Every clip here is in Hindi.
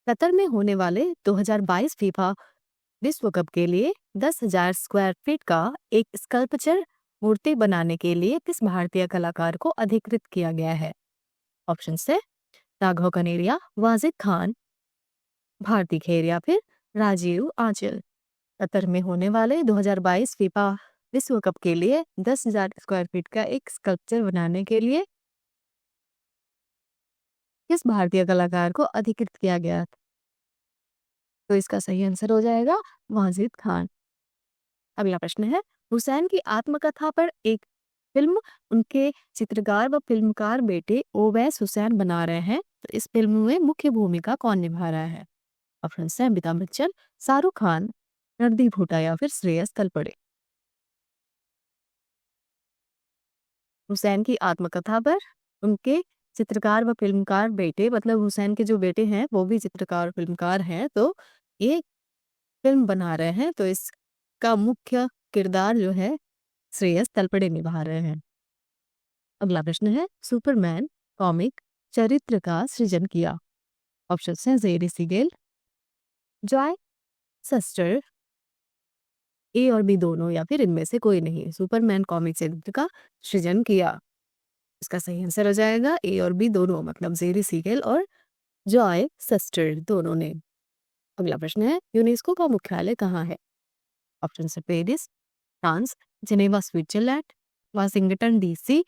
कतर में होने वाले 2022 फीफा विश्व कप के लिए 10,000 स्क्वायर फीट का एक स्कल्पचर मूर्ति बनाने के लिए किस भारतीय कलाकार को अधिकृत किया गया है? ऑप्शन से राघव कनेरिया, वाजिद खान, भारती खेर या फिर राजीव आंचल। कतर में होने वाले 2022 फीफा विश्व कप के लिए 10,000 स्क्वायर फीट का एक स्कल्पचर बनाने के लिए किस भारतीय कलाकार को अधिकृत किया गया? तो इसका सही आंसर हो जाएगा वाजिद खान। अगला प्रश्न है, हुसैन की आत्मकथा पर एक फिल्म उनके चित्रकार व फिल्मकार बेटे ओवैस हुसैन बना रहे हैं, तो इस फिल्म में मुख्य भूमिका कौन निभा रहा है? ऑप्शन से अमिताभ बच्चन, शाहरुख खान, रणदीप हुड्डा या फिर श्रेयस तलपड़े। हुसैन की आत्मकथा पर उनके चित्रकार व फिल्मकार बेटे, मतलब हुसैन के जो बेटे हैं वो भी चित्रकार और फिल्मकार हैं, तो ये फिल्म बना रहे हैं, तो इसका मुख्य किरदार जो है श्रेयस तलपड़े निभा रहे हैं। अगला प्रश्न है, सुपरमैन कॉमिक चरित्र का सृजन किया? ऑप्शन है जेरी सिगेल, जॉय सस्टर, ए और बी दोनों या फिर इनमें से कोई नहीं। सुपरमैन कॉमिक चरित्र का सृजन किया, इसका सही आंसर हो जाएगा ए और बी दोनों, मतलब जेरी सिगेल और जॉय सस्टर दोनों ने। अगला प्रश्न है, यूनेस्को का मुख्यालय कहाँ है? ऑप्शन है Paris France, Geneva Switzerland, Washington DC,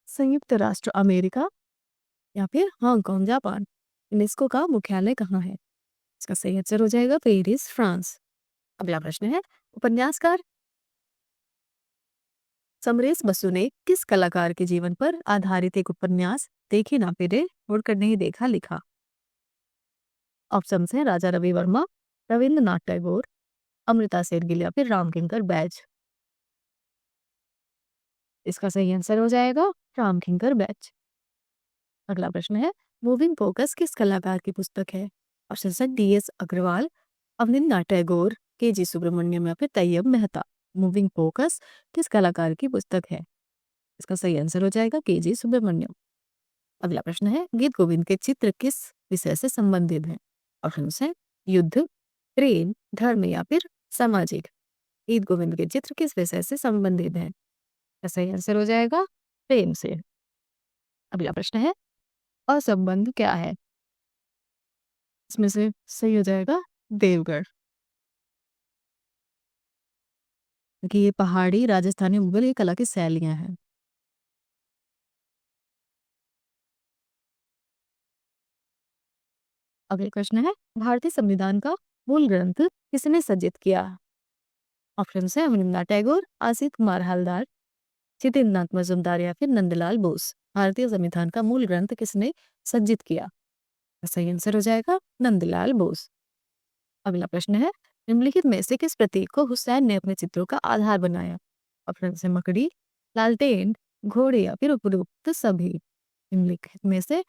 संयुक्त राष्ट्र अमेरिका या फिर हांगकांग जापान। यूनेस्को का मुख्यालय कहाँ है? इसका सही आंसर हो जाएगा पेरिस फ्रांस। अगला प्रश्न है, उपन्यासकार समरेश बसु ने किस कलाकार के जीवन पर आधारित एक उपन्यास देखे ना फिरे मुड़कर नहीं देखा लिखा? ऑप्शन है राजा रवि वर्मा, रविंद्रनाथ टैगोर, अमृता शेरगिल या फिर रामकिंकर बैज। इसका सही आंसर हो जाएगा रामकिंकर बैज। अगला प्रश्न है, मूविंग फोकस किस कलाकार की पुस्तक है? ऑप्शन है डी.एस. अग्रवाल, अवनिंदा टैगोर, के.जी. सुब्रमण्यम या फिर तैयब मेहता। मूविंग फोकस किस कलाकार की पुस्तक है? इसका सही आंसर हो जाएगा के.जी. सुब्रमण्यम। अगला प्रश्न है, गीत गोविंद के चित्र किस विषय से संबंधित हैं? ऑप्शन है युद्ध, प्रेम, धर्म या फिर सामाजिक। गीत गोविंद के चित्र किस विषय से संबंधित हैं? इसका सही आंसर हो जाएगा प्रेम से। अगला प्रश्न है, असंबंध क्या है? इसमें से सही हो जाएगा देवगढ़, क्योंकि ये पहाड़ी राजस्थानी मुगल ये कला की शैलियां हैं। अगला प्रश्न है, भारतीय संविधान का मूल ग्रंथ किसने सज्जित किया? ऑप्शन है अवनिंद्रनाथ टैगोर, आसिफ कुमार हालदार, जितेंद्रनाथ मजूमदार या फिर नंदलाल बोस। भारतीय संविधान का मूल ग्रंथ किसने सज्जित किया? सही आंसर हो जाएगा नंदलाल बोस। अगला प्रश्न है, निम्नलिखित में से किस प्रतीक को हुसैन ने अपने चित्रों का आधार बनाया? ऑप्शन है मकड़ी, लालटेन, घोड़े या फिर उपरोक्त सभी। निम्नलिखित में से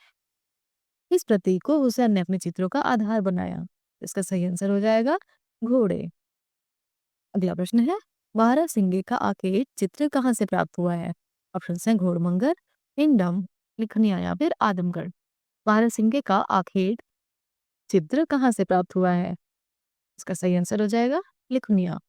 किस प्रतीक को हुसैन ने अपने चित्रों का आधार बनाया? इसका सही आंसर हो जाएगा घोड़े। अगला प्रश्न है, बारह सिंगे का आखेट चित्र कहाँ से प्राप्त हुआ है? ऑप्शन है घोड़मंगर, पिंडम, लिखनिया या फिर आदमगढ़। बारह सिंगे का आखेट चित्र कहाँ से प्राप्त हुआ है? इसका सही आंसर हो जाएगा लिखनिया।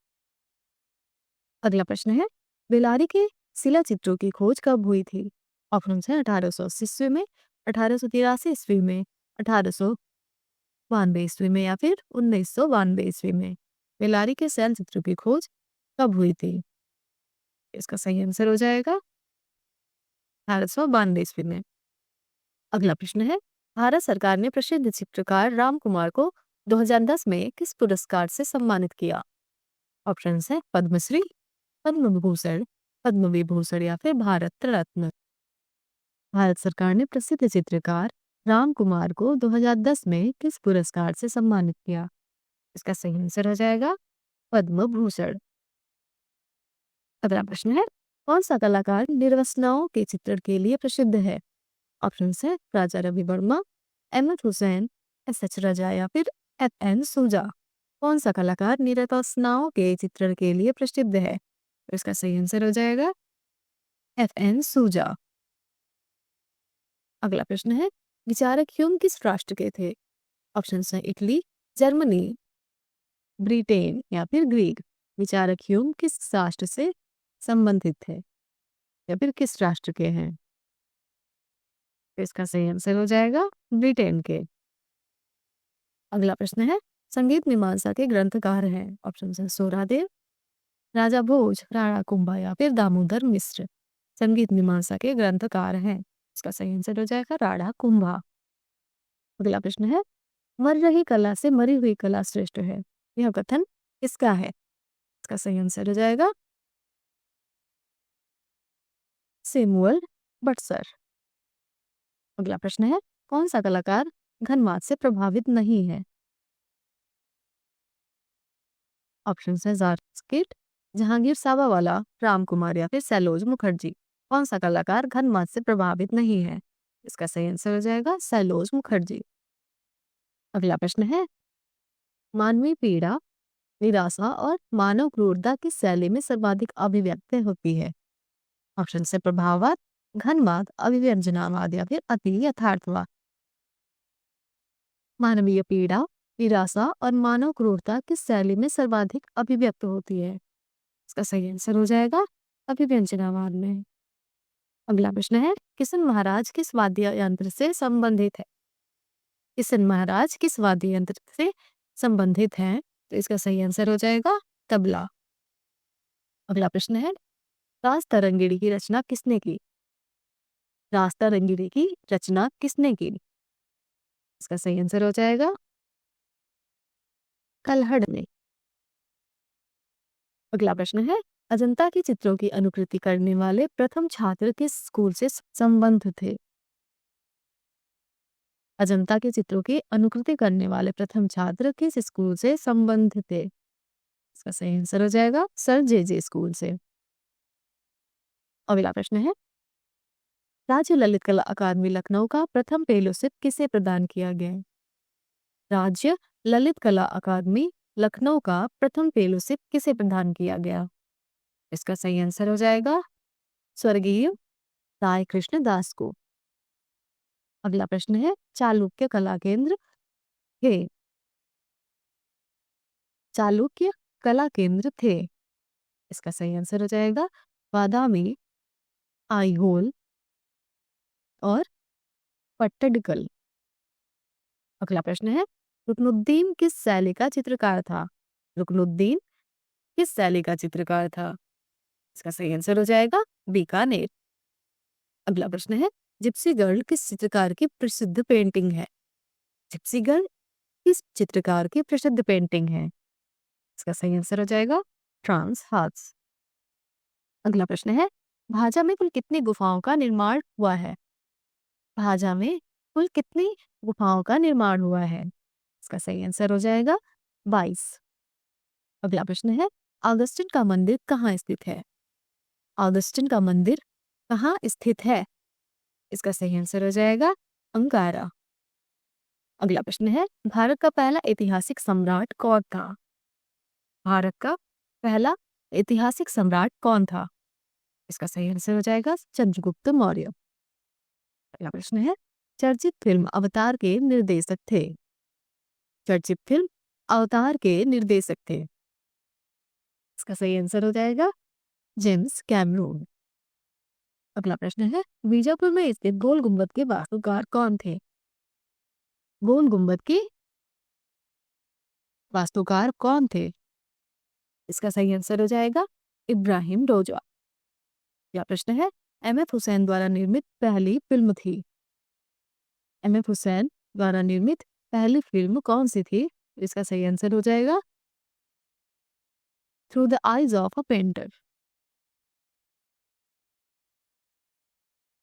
अगला प्रश्न है, बेलारी के शिला चित्रों की खोज कब हुई थी? ऑप्शन है 1880 ईस्वी में, 1883 ईस्वी में, 1892 ईस्वी में या फिर 1992 ईस्वी में। बेलारी के शैल चित्रों की खोज कब हुई थी? इसका सही आंसर हो जाएगा 1892 ईस्वी में। अगला प्रश्न है, भारत सरकार ने प्रसिद्ध चित्रकार राम कुमार को 2010 में किस पुरस्कार से सम्मानित किया? ऑप्शन है पद्मश्री, पद्म विभूषण, पद्म विभूषण या फिर भारत रत्न। भारत सरकार ने प्रसिद्ध चित्रकार राम कुमार को 2010 में किस पुरस्कार से सम्मानित किया? इसका सही आंसर हो जाएगा पद्म भूषण। अगला प्रश्न है, कौन सा कलाकार निर्वसनाओं के चित्रण के लिए प्रसिद्ध है? ऑप्शन है राजा रवि वर्मा, अहमद हुसैन, एस.एच. राजा या फिर एफ.एन. सूजा। कौन सा कलाकार निर्वसनाओं के चित्रण के लिए प्रसिद्ध है? तो इसका सही आंसर हो जाएगा एफ.एन. सूजा। अगला प्रश्न है, विचारक ह्यूम किस राष्ट्र के थे? ऑप्शन है इटली, जर्मनी, ब्रिटेन या फिर ग्रीक। विचारक ह्यूम किस राष्ट्र से संबंधित थे या फिर किस राष्ट्र के हैं? तो इसका सही आंसर हो जाएगा ब्रिटेन के। अगला प्रश्न है, संगीत मीमांसा के ग्रंथकार हैं? ऑप्शन है सोरादेव, राजा भोज, राणा कुंभा या फिर दामोदर मिश्र। संगीत मीमांसा के ग्रंथकार हैं, इसका सही आंसर हो जाएगा राणा कुंभा। अगला प्रश्न है, मर रही कला से मरी हुई कला श्रेष्ठ है, यह कथन किसका है? इसका सही आंसर हो जाएगा सैमुअल बटसर। अगला प्रश्न है, कौन सा कलाकार घनवाद से प्रभावित नहीं है? ऑप्शन है जारस्किट, जहांगीर साबावाला, राम कुमार या फिर सैलोज मुखर्जी। कौन सा कलाकार घनवाद से प्रभावित नहीं है? इसका सही आंसर हो जाएगा सैलोज मुखर्जी। अगला प्रश्न है, मानवीय पीड़ा, निराशा और मानव क्रूरता की शैली में सर्वाधिक अभिव्यक्त होती है? ऑप्शन से प्रभाववाद, घनवाद, अभिव्यंजनावाद या फिर अति यथार्थवाद। मानवीय पीड़ा, निराशा और मानव क्रूरता किस शैली में सर्वाधिक अभिव्यक्त होती है? इसका सही आंसर हो जाएगा अभिव्यंजनावाद में। अगला प्रश्न है, किशन महाराज किस वाद्य यंत्र से संबंधित है? किशन महाराज किस वाद्य यंत्र से संबंधित हैं? तो इसका सही आंसर हो जाएगा तबला। अगला प्रश्न है, रास तरंगिणी की रचना किसने की? रास तरंगिणी की रचना किसने की? इसका सही आंसर हो जाएगा कल्हड़ ने। अगला प्रश्न है, अजंता के चित्रों की अनुकृति करने वाले प्रथम छात्र किस स्कूल से संबद्ध थे? अजंता के चित्रों की अनुकृति करने वाले प्रथम छात्र किस स्कूल से संबद्ध थे? इसका सही आंसर हो जाएगा सर जे स्कूल से। अगला प्रश्न है, राज्य ललित कला अकादमी लखनऊ का प्रथम फेलोशिप किसे प्रदान किया गया? राज्य ललित कला अकादमी लखनऊ का प्रथम फेलोशिप किसे प्रदान किया गया? इसका सही आंसर हो जाएगा स्वर्गीय राय कृष्ण दास को। अगला प्रश्न है, चालुक्य कला केंद्र थे? चालुक्य कला केंद्र थे, इसका सही आंसर हो जाएगा बादामी, आईहोल और पट्टडकल। अगला प्रश्न है, रुकनुद्दीन किस शैली का चित्रकार था? रुकनुद्दीन किस शैली का चित्रकार था? इसका सही आंसर हो जाएगा बीकानेर। अगला प्रश्न है, जिप्सी गर्ल किस चित्रकार की प्रसिद्ध पेंटिंग है? जिप्सी गर्ल किस चित्रकार की प्रसिद्ध पेंटिंग है? इसका सही आंसर हो जाएगा फ्रांस हार्ट्स। अगला प्रश्न है, भाजा में कुल कितनी गुफाओं का निर्माण हुआ है? भाजा में कुल कितनी गुफाओं का निर्माण हुआ है? इसका सही आंसर हो जाएगा 22। अगला प्रश्न है, ऑगस्टिन का मंदिर कहाँ स्थित है? ऑगस्टिन का मंदिर कहाँ स्थित है? इसका सही आंसर हो जाएगा अंकारा। अगला प्रश्न है, भारत का पहला ऐतिहासिक सम्राट कौन था? भारत का पहला ऐतिहासिक सम्राट कौन था? इसका सही आंसर हो जाएगा चंद्रगुप्त मौर्य। अगला प्रश्न है, चर्चित फिल्म अवतार के निर्देशक थे? चर्चित फिल्म अवतार के निर्देशक थे, इसका सही आंसर हो जाएगा जेम्स कैमरून। अगला प्रश्न है, बीजापुर में स्थित गोल गुंबद के वास्तुकार कौन थे? गोल गुंबद के वास्तुकार कौन थे? इसका सही आंसर हो जाएगा इब्राहिम रोजा। अगला प्रश्न है, एम.एफ. हुसैन द्वारा निर्मित पहली फिल्म थी? एम.एफ. हुसैन द्वारा निर्मित पहली फिल्म कौन सी थी? इसका सही आंसर हो जाएगा through the eyes of a painter.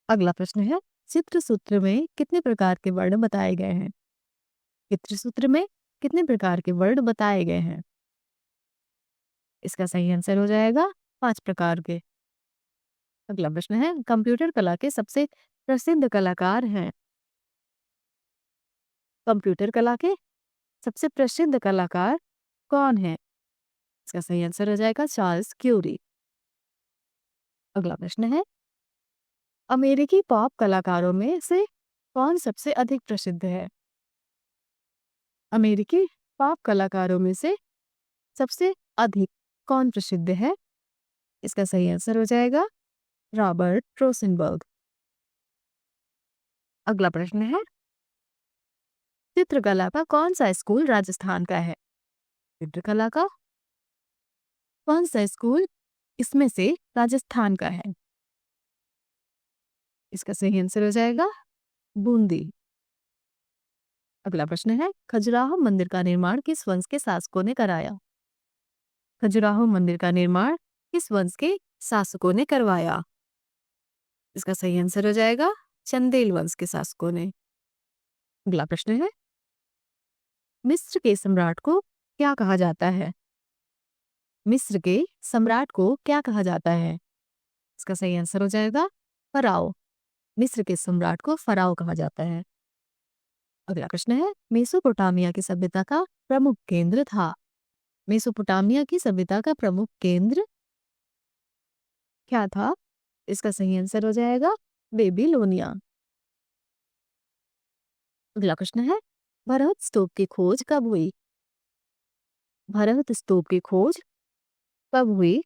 अगला प्रश्न है, चित्र सूत्र में कितने प्रकार के वर्ण बताए गए हैं? चित्र सूत्र में कितने प्रकार के वर्ण बताए गए हैं? इसका सही आंसर हो जाएगा 5 प्रकार के। अगला प्रश्न है, कंप्यूटर कला के सबसे प्रसिद्ध कलाकार हैं? कंप्यूटर कला के सबसे प्रसिद्ध कलाकार कौन है? इसका सही आंसर हो जाएगा चार्ल्स क्यूरी। अगला प्रश्न है, अमेरिकी पॉप कलाकारों में से कौन सबसे अधिक प्रसिद्ध है? अमेरिकी पॉप कलाकारों में से सबसे अधिक कौन प्रसिद्ध है? इसका सही आंसर हो जाएगा रॉबर्ट रोसेनबर्ग। अगला प्रश्न है, चित्रकला का कौन सा स्कूल राजस्थान का है? चित्रकला का कौन सा स्कूल इसमें से राजस्थान का है? इसका सही आंसर हो जाएगा बूंदी। अगला प्रश्न है, खजुराहो मंदिर का निर्माण किस वंश के शासकों ने कराया? खजुराहो मंदिर का निर्माण किस वंश के शासकों ने करवाया? इसका सही आंसर हो जाएगा चंदेल वंश के शासकों ने। अगला प्रश्न है, मिस्र के सम्राट को क्या कहा जाता है? मिस्र के सम्राट को क्या कहा जाता है? इसका सही आंसर हो जाएगा फराओ। मिस्र के सम्राट को फराओ कहा जाता है। अगला प्रश्न है, मेसोपोटामिया की सभ्यता का प्रमुख केंद्र था। मेसोपोटामिया की सभ्यता का प्रमुख केंद्र क्या था? इसका सही आंसर हो जाएगा बेबीलोनिया। अगला प्रश्न है, भरत स्तूप की खोज कब हुई? भरत स्तूप की खोज कब हुई?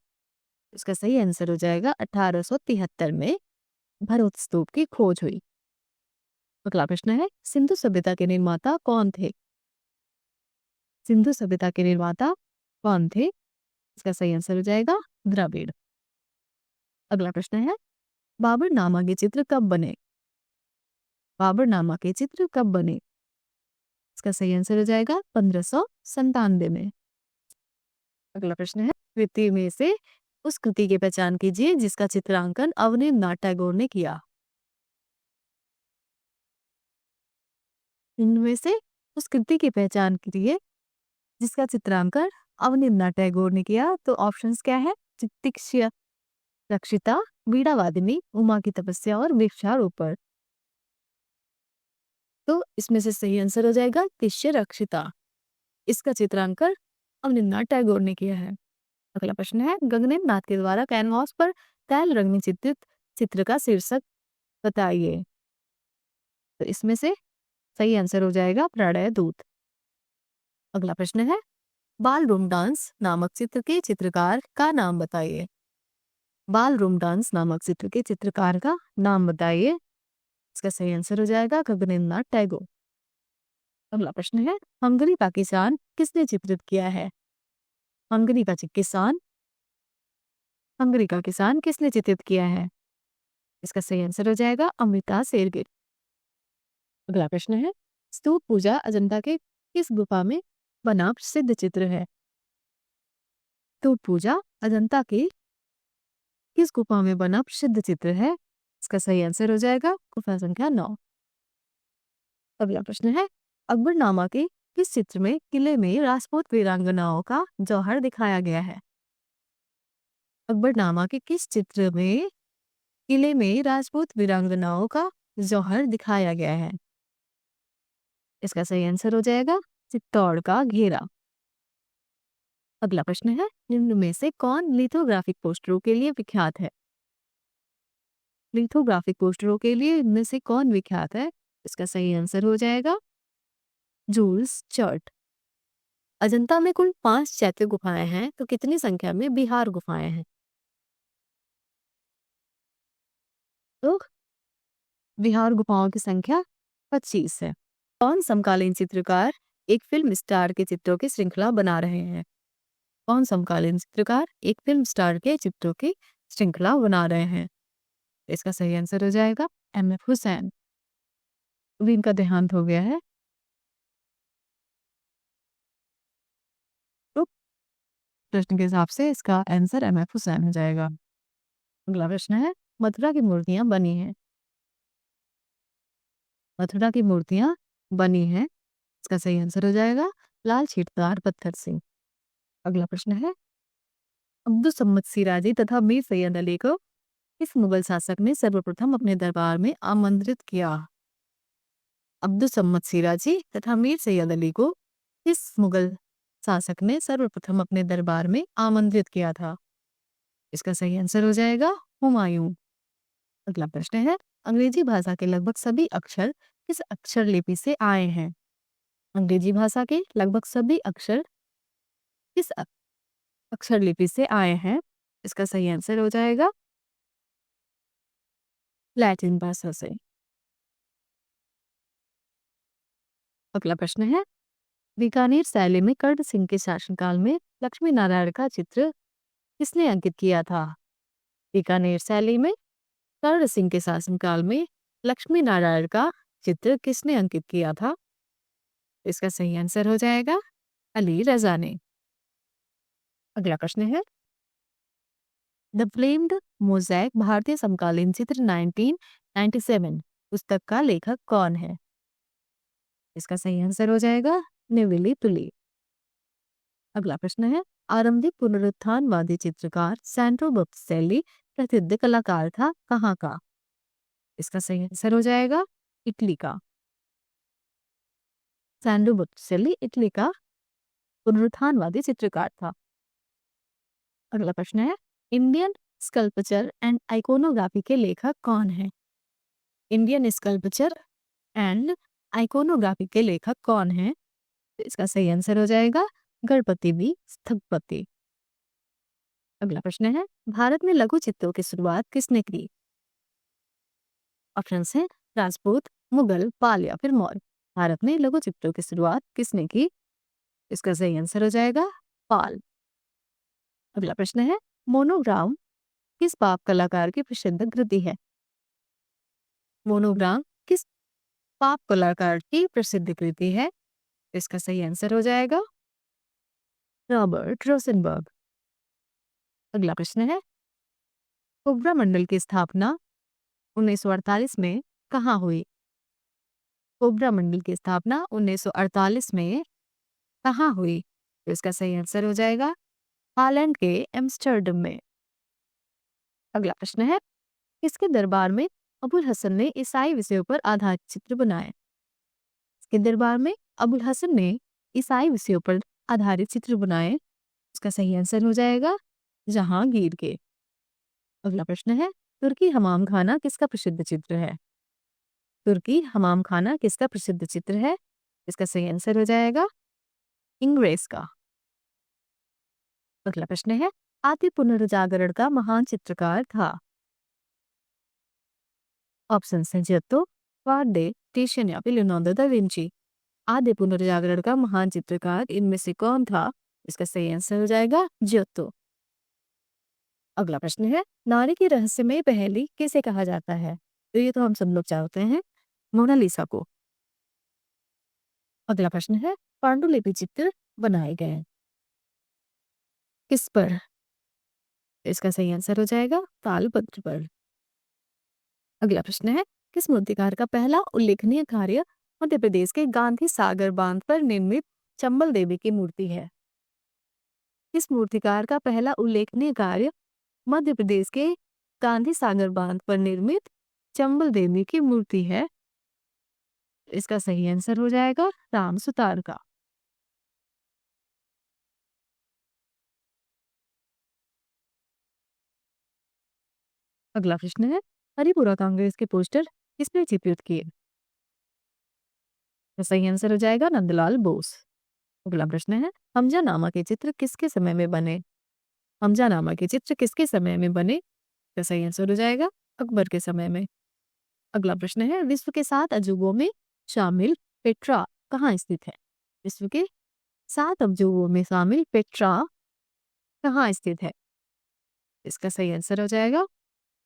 इसका सही आंसर हो जाएगा 1873 में भरत स्तूप की खोज हुई। अगला प्रश्न है, सिंधु सभ्यता के निर्माता कौन थे? सिंधु सभ्यता के निर्माता कौन थे? इसका सही आंसर हो जाएगा द्रविड़। अगला प्रश्न है, बाबरनामा के चित्र कब बने? बाबरनामा के चित्र कब बने? इसका सही आंसर हो जाएगा 1597 में। अगला प्रश्न है, कृति में से उस कृति की पहचान कीजिए जिसका चित्रांकन अवनींद्रनाथ टैगोर ने किया। इनमें से उस कृति की पहचान कीजिए जिसका चित्रांकन अवनींद्रनाथ टैगोर ने किया। तो ऑप्शंस क्या है? चित्तिक्ष्य रक्षिता, वीणावादिनी, उमा की तपस्या और वृक्षारोपण। तो इसमें से सही आंसर हो जाएगा तिष्य रक्षिता। इसका चित्रांकन अवनींद्रनाथ टैगोर ने किया है। अगला प्रश्न है, गगनेंद्र नाथ के द्वारा कैनवास पर तैल रंग में चित्रित चित्र का शीर्षक बताइए। तो इसमें से सही आंसर हो जाएगा प्रणय दूत। अगला प्रश्न है, बाल रूम डांस नामक चित्र के चित्रकार का नाम बताइए। बाल रूम डांस नामक चित्र के चित्रकार का नाम बताइए। इसका सही आंसर हो जाएगा गगनेंद्र नाथ टैगोर। अगला प्रश्न है, हंगरी का किसान किसने चित्रित किया है? हंगरी का किसान हंगरी का किसान किसने चित्रित किया है? इसका सही आंसर हो जाएगा अमृता शेरगिल। अगला प्रश्न है, स्तूप पूजा अजंता के किस गुफा में बना प्रसिद्ध चित्र है? स्तूप पूजा अजंता के किस गुफा में बना प्रसिद्ध चित्र है? इसका सही आंसर हो जाएगा गुफा संख्या 9। अगला प्रश्न है, अकबरनामा के किस चित्र में किले में राजपूत वीरांगनाओं का जौहर दिखाया गया है? अकबरनामा के किस चित्र में किले में राजपूत वीरांगनाओं का जौहर दिखाया गया है? इसका सही आंसर हो जाएगा चित्तौड़ का घेरा। अगला प्रश्न है, निम्न में से कौन लिथोग्राफिक पोस्टरों के लिए विख्यात है? लिथोग्राफिक पोस्टरों के लिए इनमें से कौन विख्यात है? इसका सही आंसर हो जाएगा जूल्स चर्ट। अजंता में कुल 5 चैत्य गुफाएं हैं, तो कितनी संख्या में बिहार गुफाएं हैं? तो बिहार गुफाओं की संख्या 25 है। कौन समकालीन चित्रकार एक फिल्म स्टार के चित्रों की श्रृंखला बना रहे हैं? कौन समकालीन चित्रकार एक फिल्म स्टार के चित्रों की श्रृंखला बना रहे हैं? इसका सही आंसर हो जाएगा एम.एफ. हुसैन। अभी इनका देहांत हो गया है। तो प्रश्न के हिसाब से इसका आंसर एम.एफ. हुसैन हो जाएगा। अगला प्रश्न है, मथुरा की मूर्तियां बनी हैं। मथुरा की मूर्तियां बनी हैं, इसका सही आंसर हो जाएगा लाल छीटदार पत्थर से। अगला प्रश्न है, अब्दुल सिराजी तथा मीर सैयद अली को किस मुगल शासक ने सर्वप्रथम अपने दरबार में आमंत्रित किया? अब्दुल सिराजी तथा मीर सैयद अली को किस मुगल शासक ने सर्वप्रथम अपने दरबार में आमंत्रित किया था? इसका सही आंसर हो जाएगा हुमायूं। अगला प्रश्न है, अंग्रेजी भाषा के लगभग सभी अक्षर किस अक्षर लिपि से आए हैं? अंग्रेजी भाषा के लगभग सभी अक्षर किस अक्षर लिपि से आए हैं? इसका सही आंसर हो जाएगा लैटिन भाषा से। अगला प्रश्न है, बीकानेर शैली में कर्ण सिंह के शासनकाल में लक्ष्मी नारायण का चित्र किसने अंकित किया था? बीकानेर शैली में कर्ण सिंह के शासनकाल में लक्ष्मी नारायण का चित्र किसने अंकित किया था? इसका सही आंसर हो जाएगा अली रजा ने। अगला प्रश्न है, द फ्लेम्ड मोज़ैक भारतीय समकालीन चित्र 1997 पुस्तक का लेखक कौन है? इसका सही आंसर हो जाएगा नेविली तुली। अगला प्रश्न है, आरंभिक पुनरुत्थानवादी चित्रकार सैंड्रो बॉटिस्टेली प्रसिद्ध कलाकार था कहाँ का? इसका सही आंसर हो जाएगा इटली का। सैंड्रो बॉटिस्टेली इटली का पुनरुत्थानवादी चित्रकार था। अगला प्रश्न है, इंडियन स्कल्पचर एंड आइकोनोग्राफी के लेखक कौन है? इंडियन स्कल्पचर एंड आइकोनोग्राफी के लेखक कौन है? इसका सही आंसर हो जाएगा गणपति बी स्थपति। अगला प्रश्न है, भारत में लघु चित्रों की शुरुआत किसने की? ऑप्शन है राजपूत, मुगल, पाल या फिर मौर्य। भारत में लघु चित्रों की शुरुआत किसने की? इसका सही आंसर हो जाएगा पाल। अगला प्रश्न है, मोनोग्राम किस पाप कलाकार की प्रसिद्ध कृति है? मोनोग्राम किस पाप कलाकार की प्रसिद्ध कृति है? इसका सही आंसर हो जाएगा रॉबर्ट रोसेनबर्ग। अगला प्रश्न है, कोबरा मंडल की स्थापना 1948 में कहाँ हुई? कोबरा मंडल की स्थापना 1948 में कहाँ हुई? तो इसका सही आंसर हो जाएगा हालैंड के एम्स्टर्डम में। अगला प्रश्न है, किसके दरबार में अबुल हसन ने ईसाई विषयों पर आधारित चित्र बनाए? इसके दरबार में अबुल हसन ने ईसाई विषयों पर आधारित चित्र बनाए। इसका सही आंसर हो जाएगा जहांगीर के। अगला प्रश्न है, तुर्की हमाम खाना किसका प्रसिद्ध चित्र है? तुर्की हमाम खाना किसका प्रसिद्ध चित्र है? इसका सही आंसर हो जाएगा इंग्रेस का। अगला प्रश्न है, आदि पुनर्जागरण का महान चित्रकार था? ऑप्शन है जियोत्तो, वार्डे, टिशियन या फिर लियोनार्डो दा विंची। आदि पुनर्जागरण का महान चित्रकार इनमें से कौन था? इसका सही आंसर हो जाएगा जियोत्तो। अगला प्रश्न है, नारी की रहस्यमय पहेली किसे कहा जाता है? तो ये तो हम सब लोग जानते हैं, मोनालिसा को। अगला प्रश्न है, पांडुलिपि चित्र बनाए गए किस पर? इसका सही आंसर हो जाएगा तालपत्र पर। अगला प्रश्न है, किस मूर्तिकार का पहला उल्लेखनीय कार्य मध्य प्रदेश के गांधी सागर बांध पर निर्मित चंबल देवी की मूर्ति है? किस मूर्तिकार का पहला उल्लेखनीय कार्य मध्य प्रदेश के गांधी सागर बांध पर निर्मित चंबल देवी की मूर्ति है? इसका सही आंसर हो जाएगा राम सुतार का। अगला प्रश्न है, हरिपुरा कांग्रेस के पोस्टर किसने चित्रित किए? तो सही आंसर हो जाएगा नंदलाल बोस। अगला प्रश्न है, हमजानामा के चित्र किसके समय में बने? हमजानामा के चित्र किसके समय में बने? तो सही आंसर हो जाएगा अकबर के समय में। अगला प्रश्न है, विश्व के 7 अजूबों में शामिल पेट्रा कहाँ स्थित है? विश्व के 7 अजूबों में शामिल पेट्रा कहाँ स्थित है? इसका सही आंसर हो जाएगा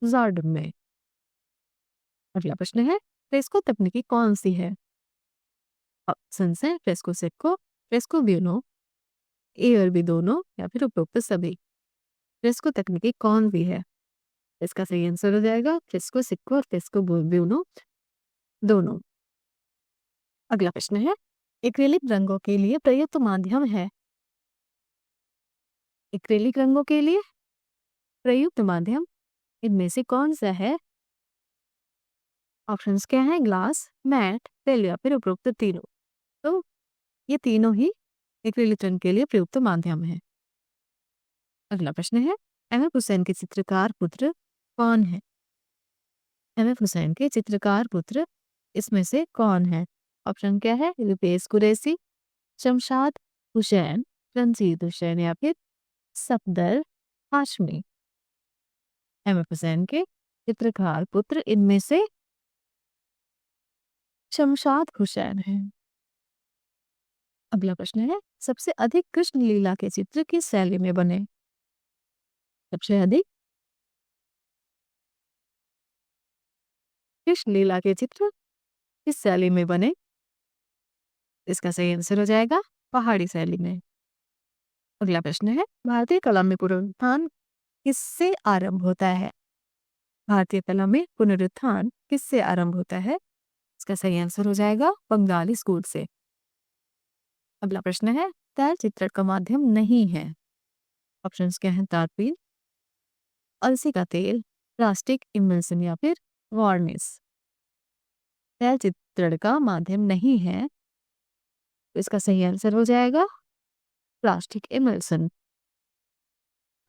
जॉर्डन में। अगला प्रश्न है, फ्रेस्को तकनीकी कौन सी है? ऑप्शन है फ्रेस्को सेक्को, फ्रेस्को ब्यूनो, ए और बी दोनों या फिर उपरोक्त सभी। फ्रेस्को तकनीकी कौन सी है? इसका सही आंसर हो जाएगा फ्रेस्को सेक्को और फ्रेस्को ब्यूनो दोनों। अगला प्रश्न है, एक्रेलिक रंगों के लिए प्रयुक्त माध्यम है? एक्रेलिक रंगों के लिए प्रयुक्त माध्यम इनमें से कौन सा है? ऑप्शंस क्या है? ग्लास, मैट, तेल या फिर उपरोक्त तीनों। तो ये तीनों ही एक्रेलिक रंग के लिए प्रयुक्त माध्यम है। अगला प्रश्न है, एम एफ हुसैन के चित्रकार पुत्र कौन है? एम एफ हुसैन के चित्रकार पुत्र इसमें से कौन है? ऑप्शन क्या है? रुपेश कुरैशी, शमशाद हुसैन, रंजीत हुसैन या फिर सफदर हाशमी। एम.एफ. हुसैन के चित्रकार पुत्र इनमें से शमशाद हुसैन है। अगला प्रश्न है, सबसे अधिक कृष्ण लीला के चित्र किस शैली में बने? सबसे अधिक कृष्ण लीला के चित्र किस शैली में बने? इसका सही आंसर हो जाएगा पहाड़ी शैली में। अगला प्रश्न है, भारतीय कला में पुनरुत्थान किससे आरंभ होता है? भारतीय कला में पुनरुत्थान किससे आरंभ होता है? इसका सही आंसर हो जाएगा बंगाली स्कूल से। अगला प्रश्न है, तैल चित्रण का माध्यम नहीं है। ऑप्शंस क्या हैं? तारपीन, अलसी का तेल, प्लास्टिक इमल्सन या फिर वार्निश। तैल चित्रण का माध्यम नहीं है तो इसका सही आंसर हो जाएगा प्लास्टिक इमल्सन।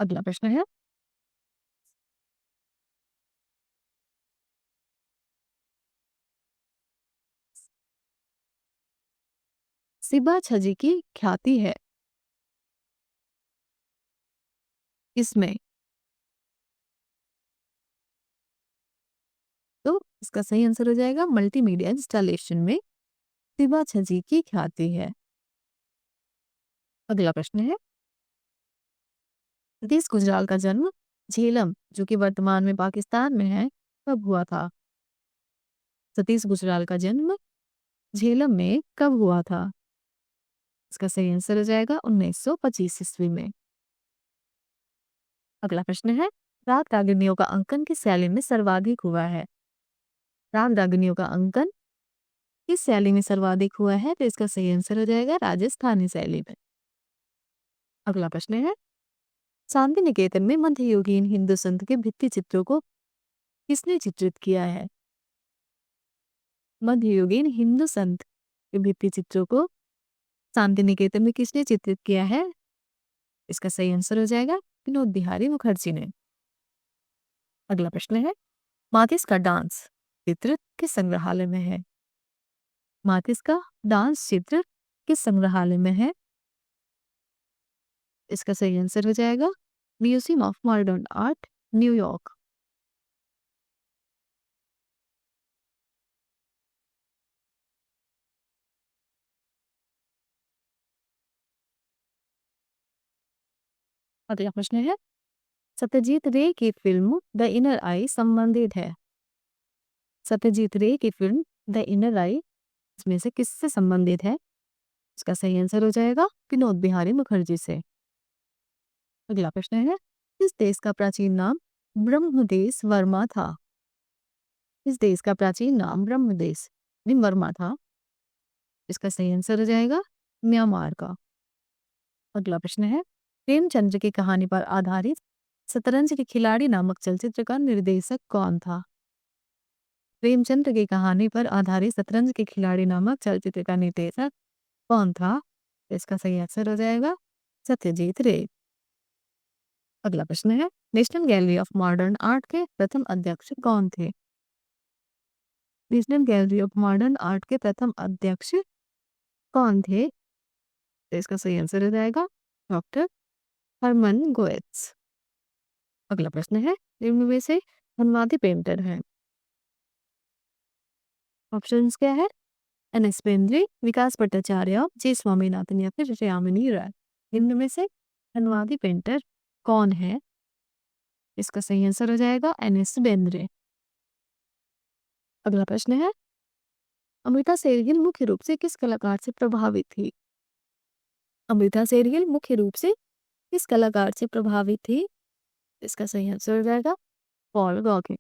अगला प्रश्न है, सिबा छजी की ख्याति है किसमें? तो इसका सही आंसर हो जाएगा मल्टीमीडिया इंस्टॉलेशन में सिबा छजी की ख्याति है। अगला प्रश्न है, सतीश गुजराल का जन्म झेलम, जो कि वर्तमान में पाकिस्तान में है, कब हुआ था? सतीश गुजराल का जन्म झेलम में कब हुआ था? इसका सही आंसर हो जाएगा 1925 ईस्वी में। अगला प्रश्न है, राग रागिनियों का अंकन किस शैली में सर्वाधिक हुआ है? राग रागिनियों का अंकन किस शैली में सर्वाधिक हुआ है? तो इसका सही आंसर हो जाएगा राजस्थानी शैली में। अगला प्रश्न है, शांति निकेतन में मध्ययुगीन हिंदू संत के भित्ति चित्रों को किसने चित्रित किया है? मध्ययुगीन हिंदू संत के भित्ति चित्रों को शांति निकेतन में किसने चित्रित किया है? इसका सही आंसर हो जाएगा विनोद बिहारी मुखर्जी ने। अगला प्रश्न है, माथिस का डांस चित्र किस संग्रहालय में है? माथिस का डांस चित्र किस संग्रहालय में है? इसका सही आंसर हो जाएगा museum of modern art, New York. अगला प्रश्न है, सत्यजीत रे की फिल्म द इनर आई संबंधित है? सत्यजीत रे की फिल्म द इनर आई इसमें से किससे संबंधित है? इसका सही आंसर हो जाएगा विनोद बिहारी मुखर्जी से। अगला प्रश्न है, इस देश का प्राचीन नाम ब्रह्मदेश वर्मा था? इस देश का प्राचीन नाम ब्रह्मदेश वर्मा था। इसका सही आंसर हो जाएगा म्यांमार का। अगला प्रश्न है, प्रेमचंद्र की कहानी पर आधारित शतरंज के खिलाड़ी नामक चलचित्र का निर्देशक कौन था? प्रेमचंद्र की कहानी पर आधारित शतरंज के खिलाड़ी नामक चलचित्र का निर्देशक कौन था? इसका सही आंसर हो जाएगा सत्यजीत रे। अगला प्रश्न है, national gallery of modern art के प्रथम अध्यक्ष कौन थे? National gallery of modern art के प्रथम अध्यक्ष कौन थे? तो इसका सही आंसर हो जाएगा डॉक्टर हरमन गोएट्स। अगला प्रश्न है, निम्न में से धनवादी पेंटर है? ऑप्शंस क्या है? एन.एस. बेंद्रे, विकास भट्टाचार्य, जे स्वामीनाथन या फिर श्यामिनी राय। निम्न में से धनवादी पेंटर कौन है? इसका सही आंसर हो जाएगा एन.एस. बेंद्रे। अगला प्रश्न है, अमृता शेरगिल मुख्य रूप से किस कलाकार से प्रभावित थी? अमृता शेरगिल मुख्य रूप से किस कलाकार से प्रभावित थी? इसका सही आंसर हो जाएगा पॉल गॉगिन।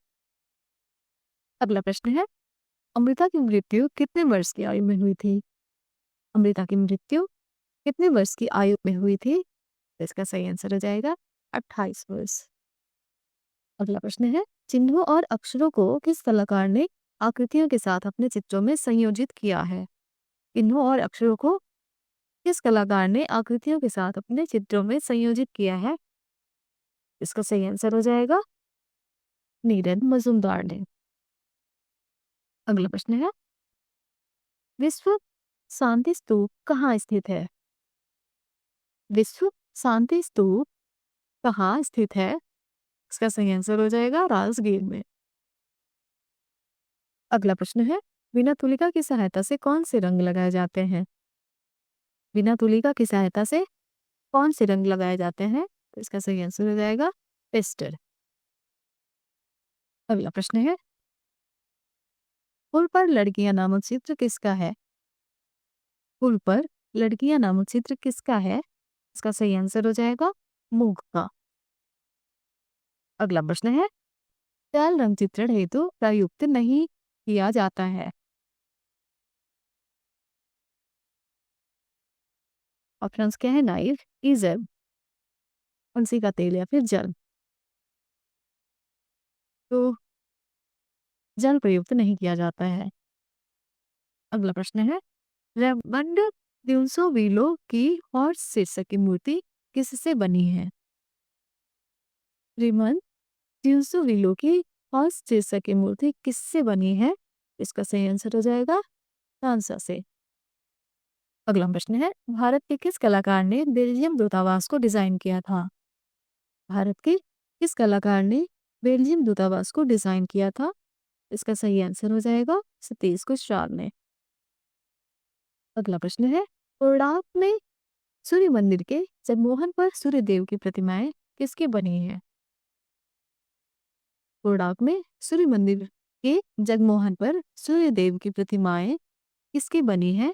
अगला प्रश्न है, अमृता की मृत्यु कितने वर्ष की आयु में हुई थी? अमृता की मृत्यु कितने वर्ष की आयु में हुई थी? तो इसका सही आंसर हो जाएगा 28 वर्ष। अगला प्रश्न है, चिन्हों और अक्षरों को किस कलाकार ने आकृतियों के साथ अपने चित्रों में संयोजित किया है? चिन्हों और अक्षरों को किस कलाकार ने आकृतियों के साथ अपने चित्रों में संयोजित किया है? इसका सही आंसर हो जाएगा नीरज मजुमदार ने। अगला प्रश्न है, विश्व शांति स्तूप कहाँ स्थित है? विश्व शांति स्तूप कहाँ स्थित है? इसका सही आंसर हो जाएगा राजगीर में। अगला प्रश्न है, बिना तुलिका की सहायता से कौन से रंग लगाए जाते हैं? बिना तुलिका की सहायता से कौन से रंग लगाए जाते हैं? तो इसका सही आंसर हो जाएगा पेस्टल। अगला प्रश्न है, पुल पर लड़कियां नामक चित्र किसका है? पुल पर लड़कियां नामक चित्र किसका है? इसका सही आंसर हो जाएगा मूक का। अगला प्रश्न है, लाल रंग चित्रण हेतु प्रयुक्त नहीं किया जाता है। ऑप्शंस क्या है? नाइफ, इजेब, तुलसी का तेल या फिर जल। तो जल प्रयुक्त नहीं किया जाता है। अगला प्रश्न है, रेमंड दिउसोविलो की हॉर्स शीर्षक की मूर्ति किससे बनी है? रेमंड दिउसोविलो की हॉर्स शीर्षक की मूर्ति किससे बनी है? इसका सही आंसर हो जाएगा फ्रांसा से। अगला प्रश्न है, भारत के किस कलाकार ने बेल्जियम दूतावास को डिजाइन किया था? भारत के किस कलाकार ने बेल्जियम दूतावास को डिजाइन किया था? इसका सही आंसर हो जाएगा सतीश कुशवाहा ने। अगला प्रश्न है, कोणार्क में सूर्य मंदिर के जगमोहन पर सूर्य देव की प्रतिमाएं किसकी बनी है? कोणार्क में सूर्य मंदिर के जगमोहन पर सूर्य देव की प्रतिमाएं किसकी बनी है?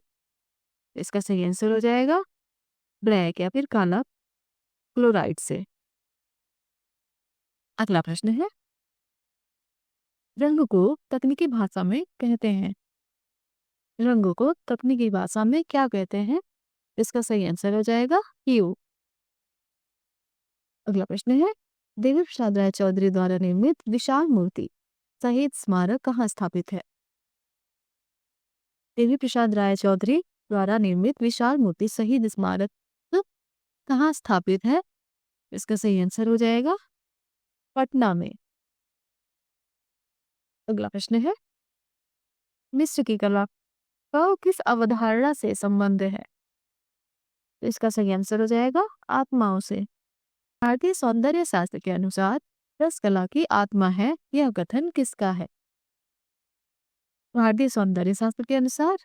इसका सही आंसर हो जाएगा ब्लैक या फिर काला क्लोराइड से। अगला प्रश्न है, रंग को तकनीकी भाषा में कहते हैं। रंगों को तकनीकी भाषा में क्या कहते हैं? इसका सही आंसर हो जाएगा ह्यू। अगला प्रश्न है, देवी प्रसाद राय चौधरी द्वारा निर्मित विशाल मूर्ति शहीद स्मारक कहाँ स्थापित है? देवी प्रसाद राय चौधरी द्वारा निर्मित विशाल मूर्ति शहीद स्मारक कहाँ स्थापित है? इसका सही आंसर हो जाएगा पटना में। अगला प्रश्न है, मिस्र की कला का किस अवधारणा से संबंध है? तो इसका सही आंसर हो जाएगा आत्माओं से। भारतीय सौंदर्य शास्त्र के अनुसार रस कला की आत्मा है, यह कथन किसका है? भारतीय सौंदर्य शास्त्र के अनुसार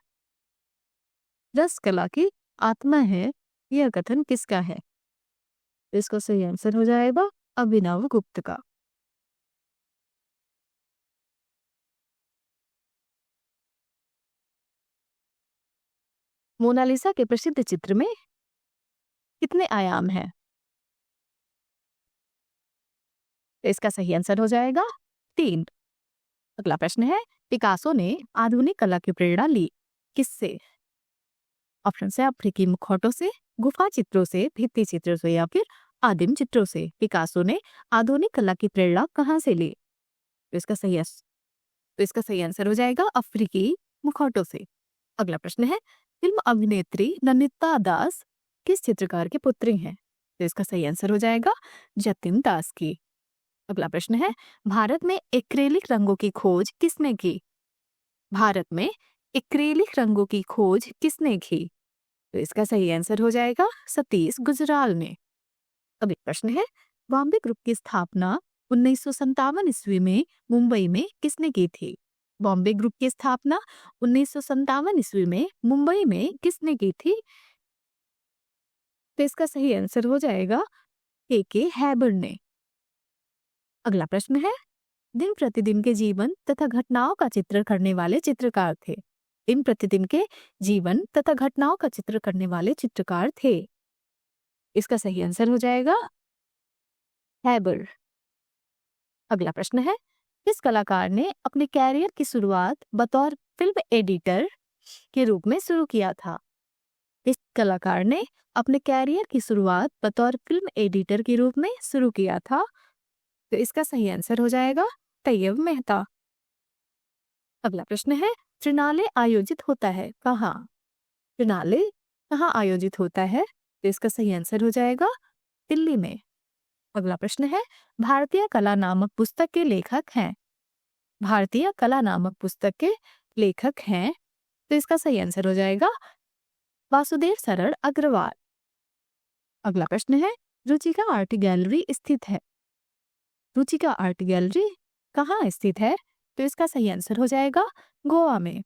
रस कला की आत्मा है, यह कथन किसका है? इसका सही आंसर हो जाएगा अभिनव गुप्त का। मोनालिसा के प्रसिद्ध चित्र में कितने आयाम हैं? इसका सही आंसर हो जाएगा 3। अगला प्रश्न है, पिकासो ने आधुनिक कला की प्रेरणा ली किससे? ऑप्शन है अफ्रीकी मुखौटों से, गुफा चित्रों से, भित्ति चित्रों से या फिर आदिम चित्रों से। पिकासो ने आधुनिक कला की प्रेरणा कहाँ से ली? तो इसका सही आंसर हो जाएगा अफ्रीकी मुखौटों से। अगला प्रश्न है, फिल्म अभिनेत्री नन्दिता दास किस चित्रकार के पुत्री हैं? तो इसका सही आंसर हो जाएगा जतिन दास की। अगला प्रश्न है, भारत में एक्रेलिक रंगों की खोज किसने की? भारत में एक्रेलिक रंगों की खोज किसने की? तो इसका सही आंसर हो जाएगा सतीश गुजराल ने। अब एक प्रश्न है, बॉम्बे ग्रुप की स्थापना 1957 ईस्वी में मुंबई में किसने की थी? बॉम्बे ग्रुप की स्थापना 1957 ईस्वी में मुंबई में किसने की थी? तो इसका सही आंसर हो जाएगा के हैबर ने। अगला प्रश्न है, दिन प्रतिदिन के जीवन तथा घटनाओं का चित्रण करने वाले चित्रकार थे। दिन प्रतिदिन के जीवन तथा घटनाओं का चित्र करने वाले चित्रकार थे। इसका सही आंसर हो जाएगा हैबर। अगला प्रश्न है, किस कलाकार ने अपने कैरियर की शुरुआत बतौर फिल्म एडिटर के रूप में शुरू किया था? इस कलाकार ने अपने कैरियर की शुरुआत बतौर फिल्म एडिटर के रूप में शुरू किया था। तो इसका सही आंसर हो जाएगा तैयब मेहता। अगला प्रश्न है, त्रिनाले आयोजित होता है कहाँ? त्रिनाले कहाँ आयोजित होता है? तो इसका सही आंसर हो जाएगा दिल्ली में। अगला प्रश्न है, भारतीय कला नामक पुस्तक के लेखक हैं। भारतीय कला नामक पुस्तक के लेखक हैं तो इसका सही आंसर हो जाएगा वासुदेव सरल अग्रवाल। अगला प्रश्न है, रुचिका आर्ट गैलरी स्थित है। रुचिका आर्ट गैलरी कहाँ स्थित है? तो इसका सही आंसर हो जाएगा गोवा में।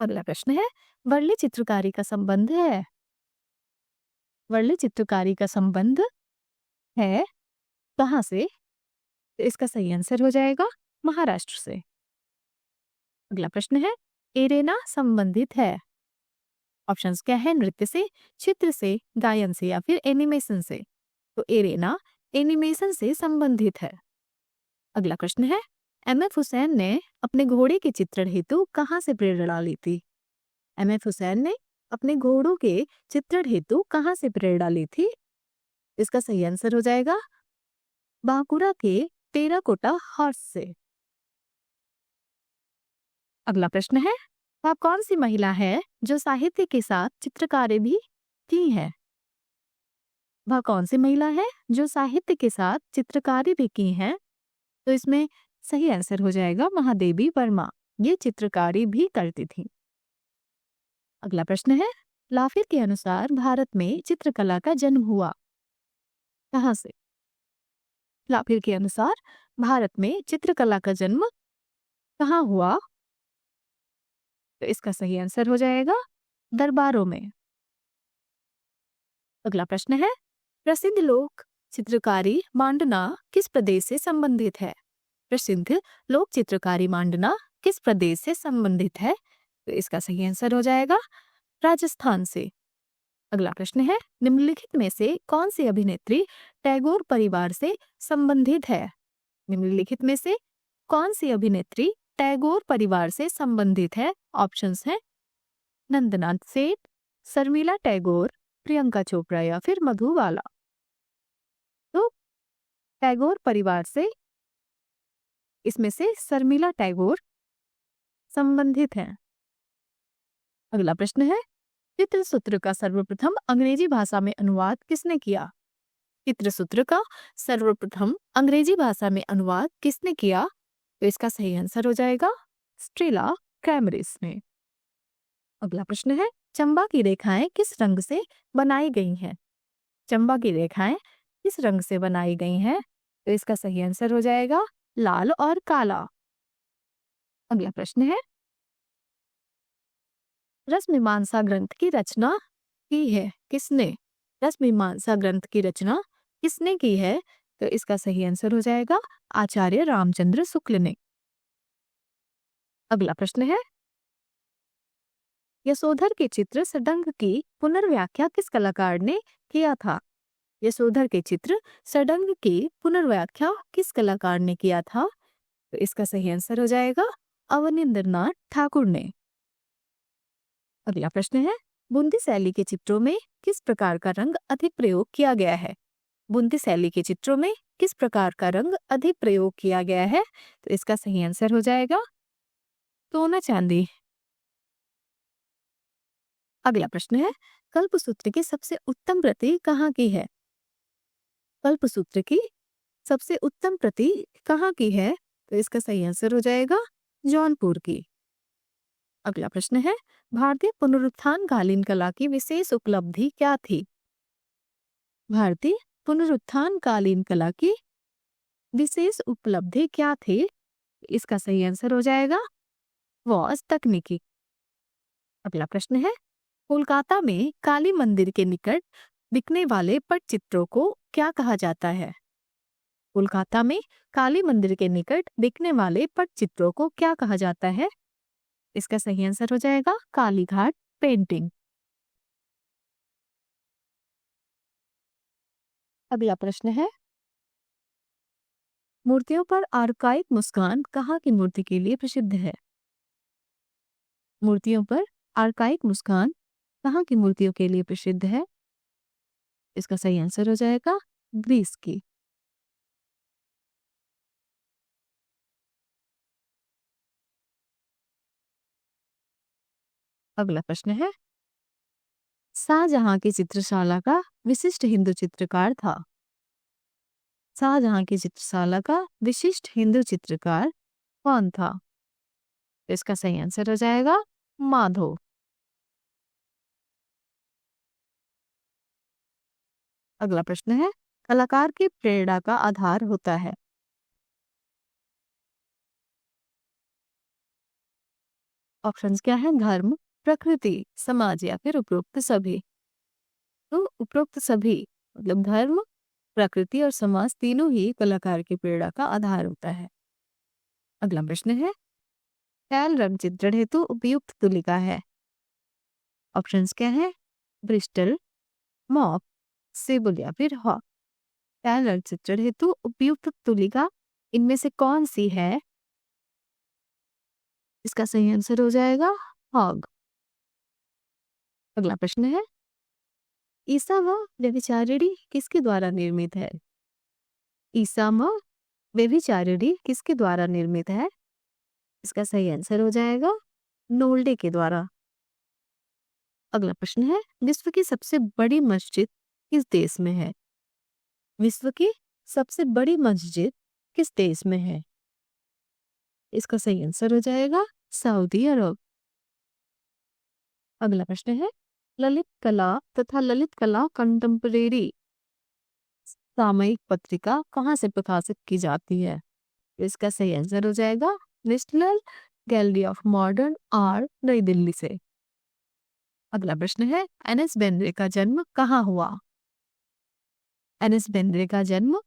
अगला प्रश्न है, वर्ली चित्रकारी का संबंध है। वर्ली चित्रकारी का संबंध है कहाँ से? तो इसका सही आंसर हो जाएगा महाराष्ट्र से। अगला प्रश्न है, एरेना संबंधित है। ऑप्शंस क्या है? नृत्य से, चित्र से, गायन से या फिर एनिमेशन से। तो एरेना एनिमेशन से संबंधित है। अगला प्रश्न है, एमएफ हुसैन ने अपने घोड़े के चित्रण हेतु कहाँ से प्रेरणा ली थी? एमएफ हुसैन ने अपने घोड़ों के चित्रण हेतु कहाँ से प्रेरणा ली थी? इसका सही आंसर हो जाएगा बांकुरा के टेराकोटा हॉर्स से। अगला प्रश्न है, वह कौन सी महिला है जो साहित्य के साथ चित्रकारी भी की है? वह कौन सी महिला है जो साहित्य के साथ चित्रकारी भी की है? तो इसमें सही आंसर हो जाएगा महादेवी वर्मा। ये चित्रकारी भी करती थी। अगला प्रश्न है, लाफिर के अनुसार भारत में चित्रकला का जन्म हुआ कहाँ से? लाफिर के अनुसार भारत में चित्रकला का जन्म कहाँ हुआ? तो इसका सही आंसर हो जाएगा दरबारों में। अगला प्रश्न है, प्रसिद्ध लोक चित्रकारी मांडना किस प्रदेश से संबंधित है? प्रसिद्ध लोक चित्रकारी मांडना किस प्रदेश से संबंधित है? तो इसका सही आंसर हो जाएगा राजस्थान से। अगला प्रश्न है, निम्नलिखित में से कौन सी अभिनेत्री टैगोर परिवार से संबंधित है? निम्नलिखित में से कौन सी अभिनेत्री टैगोर परिवार से संबंधित है? ऑप्शंस हैं नंदनाथ सेठ, शर्मिला टैगोर, प्रियंका चोपड़ा या फिर मधुबाला। तो टैगोर परिवार से इसमें से शर्मिला टैगोर संबंधित हैं। अगला प्रश्न है, चित्रसूत्र का सर्वप्रथम अंग्रेजी भाषा में अनुवाद किसने किया? चित्रसूत्र का सर्वप्रथम अंग्रेजी भाषा में अनुवाद किसने किया? तो इसका सही आंसर हो जाएगा स्टेला कैमरिस ने। अगला प्रश्न है, चंबा की रेखाएं किस रंग से बनाई गई हैं? चंबा की रेखाएं किस रंग से बनाई गई हैं? तो इसका सही आंसर हो जाएगा लाल और काला। अगला प्रश्न है, रसमीमांसा ग्रंथ की रचना की है किसने? रसमीमांसा ग्रंथ की रचना किसने की है? तो इसका सही आंसर हो जाएगा आचार्य रामचंद्र शुक्ल ने। अगला प्रश्न है, यशोधर के चित्र सडंग की पुनर्व्याख्या किस कलाकार ने किया था? यशोधर के चित्र सडंग की पुनर्व्याख्या किस कलाकार ने किया था? तो इसका सही आंसर हो जाएगा अवनींद्रनाथ ठाकुर ने। अगला प्रश्न है, बूंदी शैली के चित्रों में किस प्रकार का रंग अधिक प्रयोग किया गया है? बूंदी शैली के चित्रों में किस प्रकार का रंग अधिक प्रयोग किया गया है? तो इसका सही आंसर हो जाएगा सोना चांदी। अगला प्रश्न है, कल्पसूत्र की सबसे उत्तम प्रति कहाँ की है? कल्पसूत्र की सबसे उत्तम प्रति कहाँ की है? तो इसका सही आंसर हो जाएगा जौनपुर की। अगला प्रश्न है, भारतीय पुनरुत्थान कालीन कला की विशेष उपलब्धि क्या थी? भारतीय पुनरुत्थान कालीन कला की विशेष उपलब्धि क्या थी? इसका सही आंसर हो जाएगा वॉस तकनीकी। अगला प्रश्न है, कोलकाता में काली मंदिर के निकट दिखने वाले पटचित्रों को क्या कहा जाता है? कोलकाता में काली मंदिर के निकट दिखने वाले पटचित्रों को क्या कहा जाता है? इसका सही आंसर हो जाएगा कालीघाट पेंटिंग। अगला प्रश्न है, मूर्तियों पर आर्काइक मुस्कान कहाँ की मूर्ति के लिए प्रसिद्ध है? मूर्तियों पर आर्काइक मुस्कान कहाँ की मूर्तियों के लिए प्रसिद्ध है? इसका सही आंसर हो जाएगा ग्रीस की। अगला प्रश्न है, शाहजहां की चित्रशाला का विशिष्ट हिंदू चित्रकार था? शाहजहां की चित्रशाला का विशिष्ट हिंदू चित्रकार कौन था? इसका सही आंसर हो जाएगा माधव। अगला प्रश्न है, कलाकार की प्रेरणा का आधार होता है। ऑप्शंस क्या है? धर्म, प्रकृति, समाज या फिर उपरोक्त सभी। तो उपरोक्त सभी मतलब धर्म, प्रकृति और समाज तीनों ही कलाकार की प्रेरणा का आधार होता है। अगला प्रश्न है, टैल रंग चित्रण हेतु उपयुक्त तुलिका है। ऑप्शंस क्या है? ब्रिस्टल, मॉप, सेबुल या फिर हॉक। टैल रंग चित्रण हेतु उपयुक्त तुलिका इनमें से कौन सी है? इसका सही आंसर हो जाएगा हॉग। अगला प्रश्न है, ईसा व व्यभिचारिणी किसके द्वारा निर्मित है? ईसा व व्यभिचारिणी किसके द्वारा निर्मित है? इसका सही आंसर हो जाएगा नोल्डे के द्वारा। अगला प्रश्न है, विश्व की सबसे बड़ी मस्जिद किस देश में है? विश्व की सबसे बड़ी मस्जिद किस देश में है? इसका सही आंसर हो जाएगा सऊदी अरब। अगला प्रश्न है, ललित कला तथा ललित कला कंटेम्परेरी सामयिक पत्रिका कहाँ से प्रकाशित की जाती है? इसका सही आंसर हो जाएगा national gallery of modern art, नई दिल्ली से। अगला प्रश्न है, एनएस बेंद्रे का जन्म कहाँ हुआ? एनएस बेंद्रे का जन्म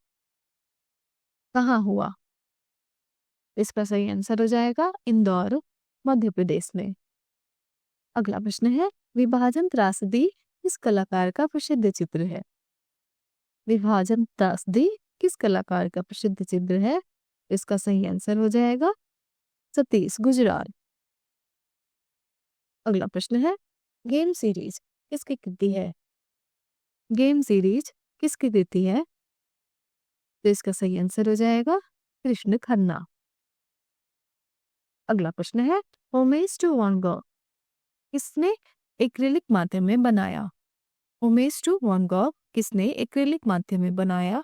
कहाँ हुआ? इसका सही आंसर हो जाएगा इंदौर, मध्य प्रदेश में। अगला प्रश्न है, विभाजन त्रासदी किस कलाकार का प्रसिद्ध चित्र है? विभाजन त्रासदी किस कलाकार का प्रसिद्ध चित्र है? इसका सही आंसर हो जाएगा सतीश गुजराल। अगला प्रश्न है, गेम सीरीज किसकी कृति है? गेम सीरीज किसकी कृति है? तो इसका सही आंसर हो जाएगा कृष्ण खन्ना। अगला प्रश्न है, होमेज टू वैन गॉग किसने एक्रिलिक माध्यम में बनाया? होमेज टू वैन गॉग किसने एक्रिलिक माध्यम में बनाया?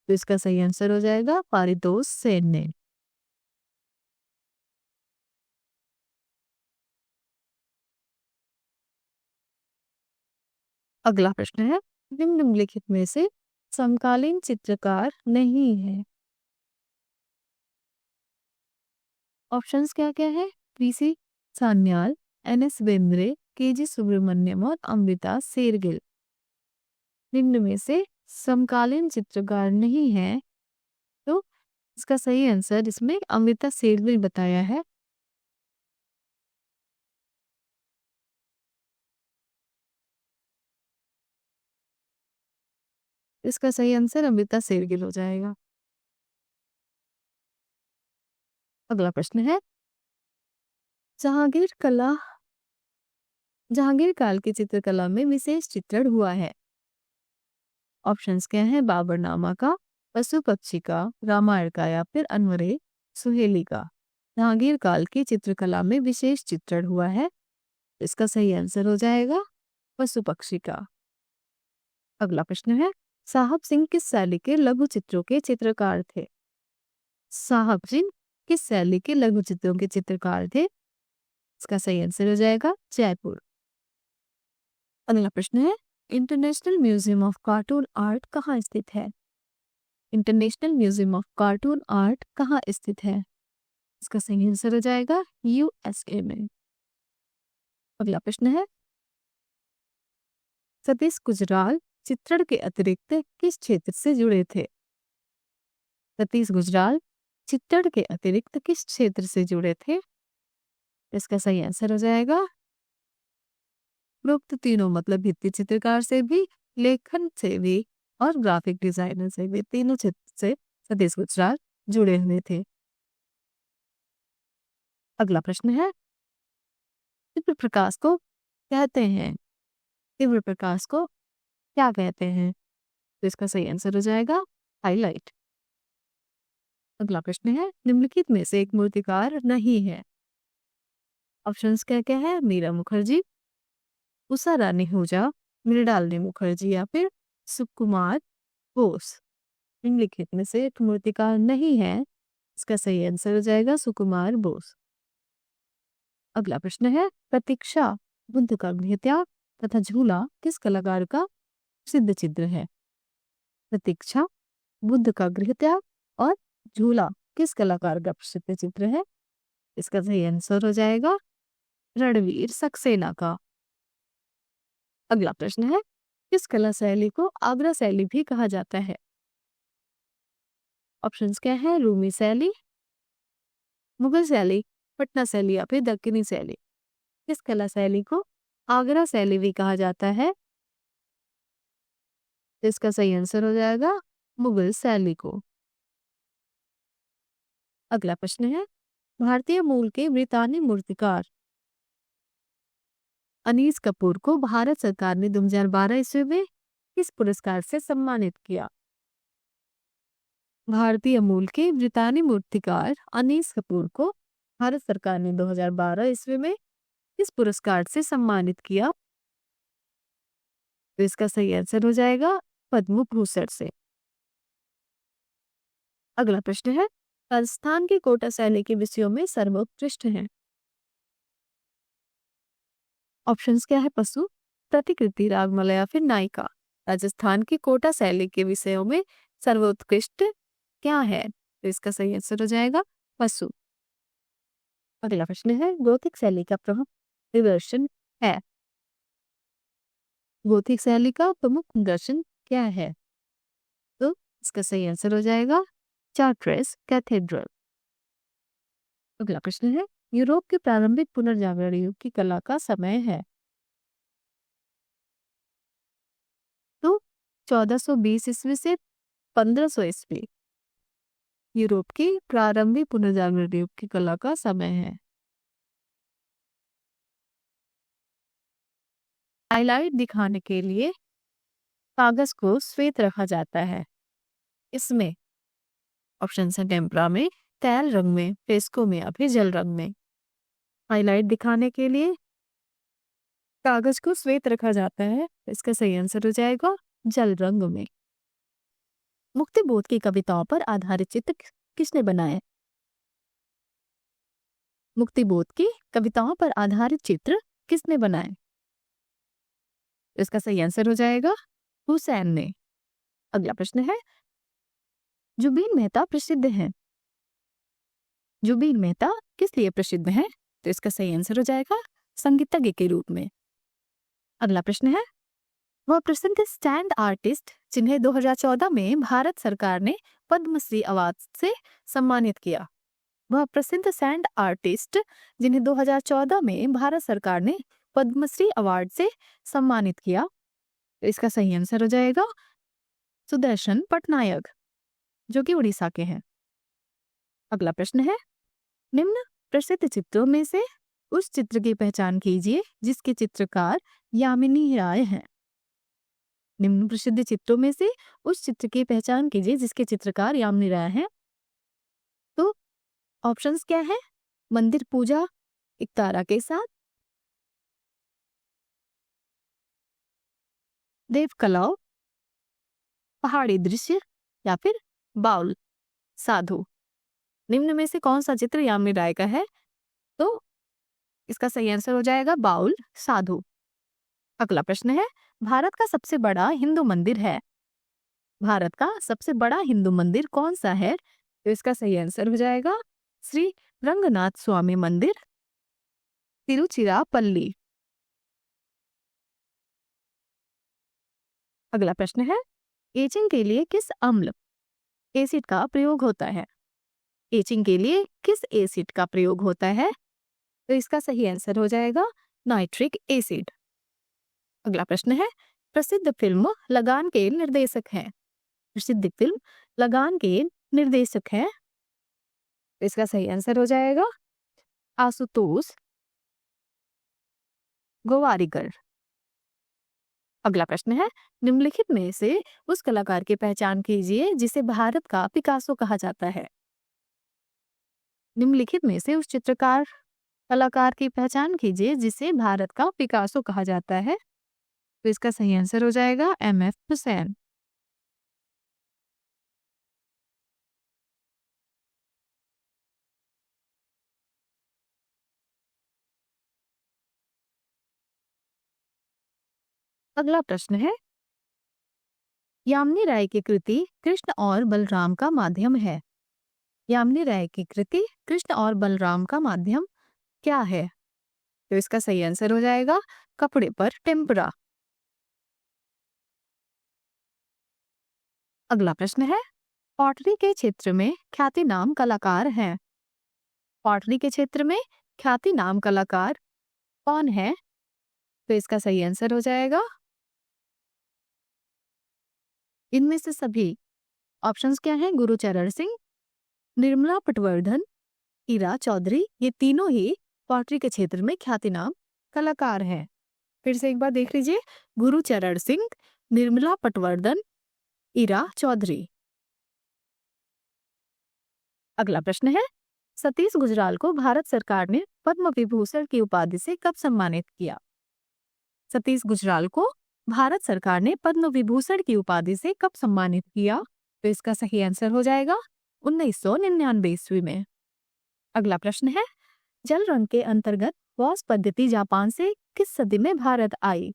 तो इसका सही आंसर हो जाएगा पारितोष सेन ने। अगला प्रश्न है, निम्नलिखित में से समकालीन चित्रकार नहीं है। ऑप्शंस क्या क्या है? PC Sanyal, NS Bendre, KG Subramanyan और अमृता शेरगिल। निम्न में से समकालीन चित्रकार नहीं है, तो इसका सही आंसर इसमें अमृता शेरगिल बताया है। इसका सही आंसर अमृता शेरगिल हो जाएगा। अगला प्रश्न है, जहांगीर कला जहांगीर काल की चित्रकला में विशेष चित्रण हुआ है। ऑप्शंस क्या है? बाबरनामा का, पशु पक्षी का, रामायण का या फिर अनवरे सुहेली का। जहांगीर काल की चित्रकला में विशेष चित्रण हुआ है, इसका सही आंसर हो जाएगा पशु पक्षी का। अगला प्रश्न है, साहब सिंह किस शैली के लघु चित्रों के चित्रकार थे? साहब सिंह किस शैली के लघु चित्रों के चित्रकार थे? इसका सही आंसर हो जाएगा जयपुर। अगला प्रश्न है, international museum of cartoon art कहाँ स्थित है? International museum of cartoon art कहाँ स्थित है? इसका सही आंसर हो जाएगा यूएसए में। अगला प्रश्न है, सतीश गुजराल चित्रण के अतिरिक्त किस क्षेत्र से जुड़े थे? सतीश गुजराल चित्रण के अतिरिक्त किस क्षेत्र से जुड़े थे? इसका सही आंसर हो जाएगा उपरोक्त तीनों मतलब भित्ति चित्रकार से भी, लेखन से भी और ग्राफिक डिजाइनर से भी, तीनों क्षेत्र से सतीश गुजराल जुड़े हुए थे। अगला प्रश्न है, तीव्र प्रकाश को कहते हैं, तीव्र प्रकाश को क्या कहते हैं? तो इसका सही आंसर हो जाएगा हाईलाइट। अगला प्रश्न है, निम्नलिखित में से एक मूर्तिकार नहीं है। ऑप्शंस क्या क्या है? मीरा मुखर्जी, उषा रानी हुजा, मृणालिनी मुखर्जी या फिर सुकुमार बोस। निम्नलिखित में से एक मूर्तिकार नहीं है, इसका सही आंसर हो जाएगा सुकुमार बोस। अगला प्रश्न है, प्रतीक्षा, बुद्ध का गृहत्याग तथा झूला किस कलाकार का प्रसिद्ध चित्र है? प्रतीक्षा, बुद्ध का गृहत्याग और झूला किस कलाकार का प्रसिद्ध चित्र है? इसका सही आंसर हो जाएगा रणवीर सक्सेना का। अगला प्रश्न है, किस कला शैली को आगरा शैली भी कहा जाता है? ऑप्शंस क्या है? रूमी शैली, मुगल शैली, पटना शैली या फिर दक्कनी शैली। किस कला शैली को आगरा शैली भी कहा जाता है? इसका सही आंसर हो जाएगा मुगल शैली को। अगला प्रश्न है, भारतीय मूल के ब्रितानी मूर्तिकार अनीस कपूर को भारत सरकार ने 2012 ईस्वी में किस पुरस्कार से सम्मानित किया? भारतीय मूल के ब्रितानी मूर्तिकार अनीस कपूर को भारत सरकार ने 2012 ईस्वी में किस पुरस्कार से सम्मानित किया? तो इसका सही आंसर हो जाएगा पद्म भूषण से। अगला प्रश्न है, राजस्थान की कोटा शैली के विषयों में सर्वोत्कृष्ट है? ऑप्शंस क्या है? पशु, प्रतिकृति, रागमाला या फिर नायिका। राजस्थान की कोटा शैली के विषयों में सर्वोत्कृष्ट क्या है? तो इसका सही आंसर हो जाएगा पशु। अगला प्रश्न है, गोथिक शैली का प्रमुख निदर्शन है? गोथिक शैली का प्रमुख निदर्शन क्या है? तो इसका सही आंसर हो जाएगा चार्ट्रेस कैथेड्रल। अगला प्रश्न है, यूरोप के प्रारंभिक पुनर्जागरण युग की कला का समय है? तो 1420 ईस्वी से 1500 ईस्वी यूरोप की प्रारंभिक पुनर्जागरण युग की कला का समय है। हाइलाइट दिखाने के लिए कागज को श्वेत रखा जाता है। इसमें ऑप्शन है टेम्परा में, तैल रंग में, फ्रेस्को में या फिर जल रंग में। हाइलाइट दिखाने के लिए कागज को श्वेत रखा जाता है। इसका सही आंसर हो जाएगा जल रंग में। मुक्तिबोध की कविताओं पर आधारित चित्र किसने बनाए? मुक्तिबोध की कविताओं पर आधारित चित्र किसने बनाए? इसका सही आंसर हो जाएगा हुसैन ने। अगला प्रश्न है, जुबीन मेहता प्रसिद्ध हैं? जुबीन मेहता किस लिए प्रसिद्ध हैं? तो इसका सही आंसर हो जाएगा संगीतज्ञ के रूप में। अगला प्रश्न है, वह प्रसिद्ध स्टैंड आर्टिस्ट जिन्हें 2014 में भारत सरकार ने पद्मश्री अवार्ड से सम्मानित किया। वह प्रसिद्ध सैंड आर्टिस्ट जिन्हें 2014 में भारत सरकार ने पद्मश्री अवार्ड से सम्मानित किया। तो इसका सही आंसर हो जाएगा सुदर्शन पटनायक, जो कि उड़ीसा के हैं। अगला प्रश्न है, निम्न प्रसिद्ध चित्रों में से उस चित्र की पहचान कीजिए जिसके चित्रकार यामिनी राय हैं। निम्न प्रसिद्ध चित्रों में से उस चित्र की पहचान कीजिए जिसके चित्रकार यामिनी राय हैं। तो ऑप्शंस क्या है? मंदिर पूजा एक तारा के साथ, देव कलाव, पहाड़ी दृश्य या फिर बाउल साधु। निम्न में से कौन सा चित्र यामिनी राय का है? तो इसका सही आंसर हो जाएगा बाउल साधु। अगला प्रश्न है, भारत का सबसे बड़ा हिंदू मंदिर है? भारत का सबसे बड़ा हिंदू मंदिर कौन सा है? तो इसका सही आंसर हो जाएगा श्री रंगनाथ स्वामी मंदिर, तिरुचिरापल्ली। अगला प्रश्न है, एचिंग के लिए किस अम्ल एसिड का प्रयोग होता है? एचिंग के लिए किस एसिड का प्रयोग होता है? तो इसका सही आंसर हो जाएगा नाइट्रिक एसिड। अगला प्रश्न है, प्रसिद्ध फिल्म लगान के निर्देशक हैं? प्रसिद्ध फिल्म लगान के निर्देशक हैं? तो इसका सही आंसर हो जाएगा आशुतोष गोवारिकर। अगला प्रश्न है, निम्नलिखित में से उस कलाकार की पहचान कीजिए जिसे भारत का पिकासो कहा जाता है। निम्नलिखित में से उस कलाकार की पहचान कीजिए जिसे भारत का पिकासो कहा जाता है। तो इसका सही आंसर हो जाएगा एम.एफ. हुसैन। अगला प्रश्न है, यामिनी राय की कृति कृष्ण और बलराम का माध्यम है। यामिनी राय की कृति कृष्ण और बलराम का माध्यम क्या है? तो इसका सही आंसर हो जाएगा कपड़े पर टेम्परा। अगला प्रश्न है, पॉटरी के क्षेत्र में ख्याति नाम कलाकार हैं। पॉटरी के क्षेत्र में ख्याति नाम कलाकार कौन है? तो इसका सही आंसर हो जाएगा इनमें से सभी। ऑप्शंस क्या हैं? गुरुचरण सिंह, निर्मला पटवर्धन, ईरा चौधरी, ये तीनों ही पॉटरी के क्षेत्र में ख्याति नाम कलाकार हैं। फिर से एक बार देख लीजिए, गुरुचरण सिंह, निर्मला पटवर्धन, ईरा चौधरी। अगला प्रश्न है, सतीश गुजराल को भारत सरकार ने पद्म विभूषण की उपाधि से कब सम्मानित किया? सतीश गुजराल को भारत सरकार ने पद्म विभूषण की उपाधि से कब सम्मानित किया? तो इसका सही आंसर हो जाएगा 1999 ईस्वी में। अगला प्रश्न है, जल रंग के अंतर्गत वॉश पद्धति जापान से किस सदी में भारत आई?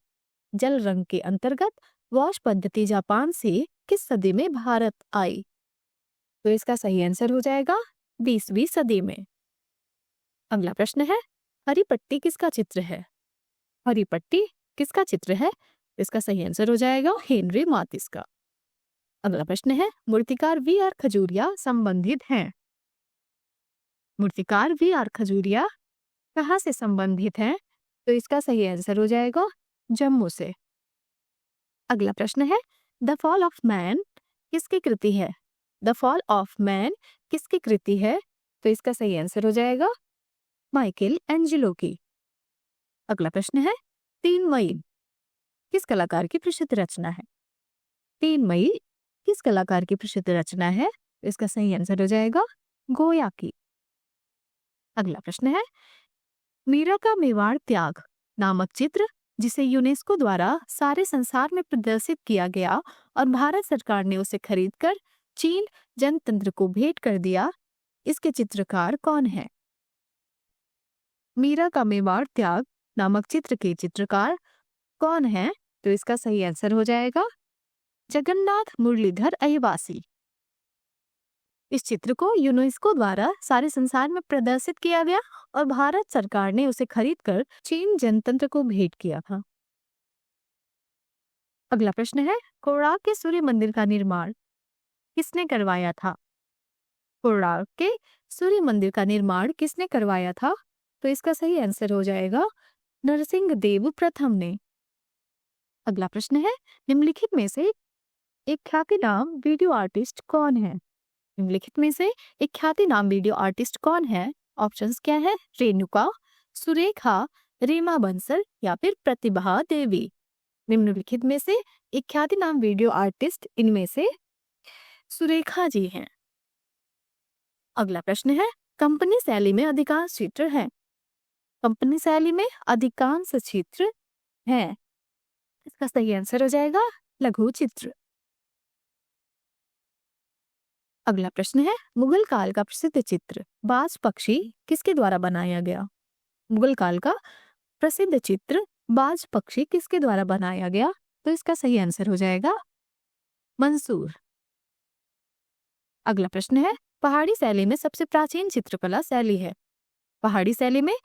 जल रंग के अंतर्गत वॉश पद्धति जापान से किस सदी में भारत आई? तो इसका सही आंसर हो जाएगा 20वीं सदी में। अगला प्रश्न है, हरी पट्टी किसका चित्र है? हरी पट्टी किसका चित्र है? इसका सही आंसर हो जाएगा हेनरी मातिस का। अगला प्रश्न है, मूर्तिकार वी.आर. खजूरिया संबंधित हैं। मूर्तिकार वी.आर. खजूरिया कहाँ से संबंधित हैं? तो इसका सही आंसर हो जाएगा जम्मू से। अगला प्रश्न है, द फॉल ऑफ मैन किसकी कृति है? द फॉल ऑफ मैन किसकी कृति है? तो इसका सही आंसर हो जाएगा माइकल एंजेलो की। अगला प्रश्न है, 3 मई किस कलाकार की प्रसिद्ध रचना है? 3 मई किस कलाकार की प्रसिद्ध रचना है? तो इसका सही आंसर हो जाएगा गोया की। अगला प्रश्न है, मीरा का मेवाड़ त्याग नामक चित्र जिसे यूनेस्को द्वारा सारे संसार में प्रदर्शित किया गया और भारत सरकार ने उसे खरीदकर चीन जनतंत्र को भेंट कर दिया, इसके चित्रकार कौन है? मीरा का मेवाड़ त्याग नामक चित्र के चित्रकार कौन है? तो इसका सही आंसर हो जाएगा जगन्नाथ मुरलीधर अहिवासी। इस चित्र को यूनेस्को द्वारा सारे संसार में प्रदर्शित किया गया और भारत सरकार ने उसे खरीदकर चीन जनतंत्र को भेंट किया था। अगला प्रश्न है, कोणार्क के सूर्य मंदिर का निर्माण किसने करवाया था? कोणार्क के सूर्य मंदिर का निर्माण किसने करवाया था? तो इसका सही आंसर हो जाएगा नरसिंह देव प्रथम ने। अगला प्रश्न है, निम्नलिखित में से एक ख्यातिनाम वीडियो आर्टिस्ट कौन है? निम्नलिखित में से एक ख्यातिनाम वीडियो आर्टिस्ट कौन है? ऑप्शंस क्या है? रेणुका, सुरेखा, रीमा बंसल या फिर प्रतिभा देवी। निम्नलिखित में से एक ख्यातिनाम वीडियो आर्टिस्ट इनमें से सुरेखा जी हैं। अगला प्रश्न है, कंपनी शैली में अधिकांश चित्र हैं। कंपनी शैली में अधिकांश चित्र हैं, इसका सही आंसर हो जाएगा लघु चित्र। अगला प्रश्न है, मुगल काल का प्रसिद्ध चित्र बाज पक्षी किसके द्वारा बनाया गया? मुगल काल का प्रसिद्ध चित्र बाज पक्षी किसके द्वारा बनाया गया? तो इसका सही आंसर हो जाएगा मंसूर। अगला प्रश्न है, पहाड़ी शैली में सबसे प्राचीन चित्रकला शैली है। पहाड़ी शैली में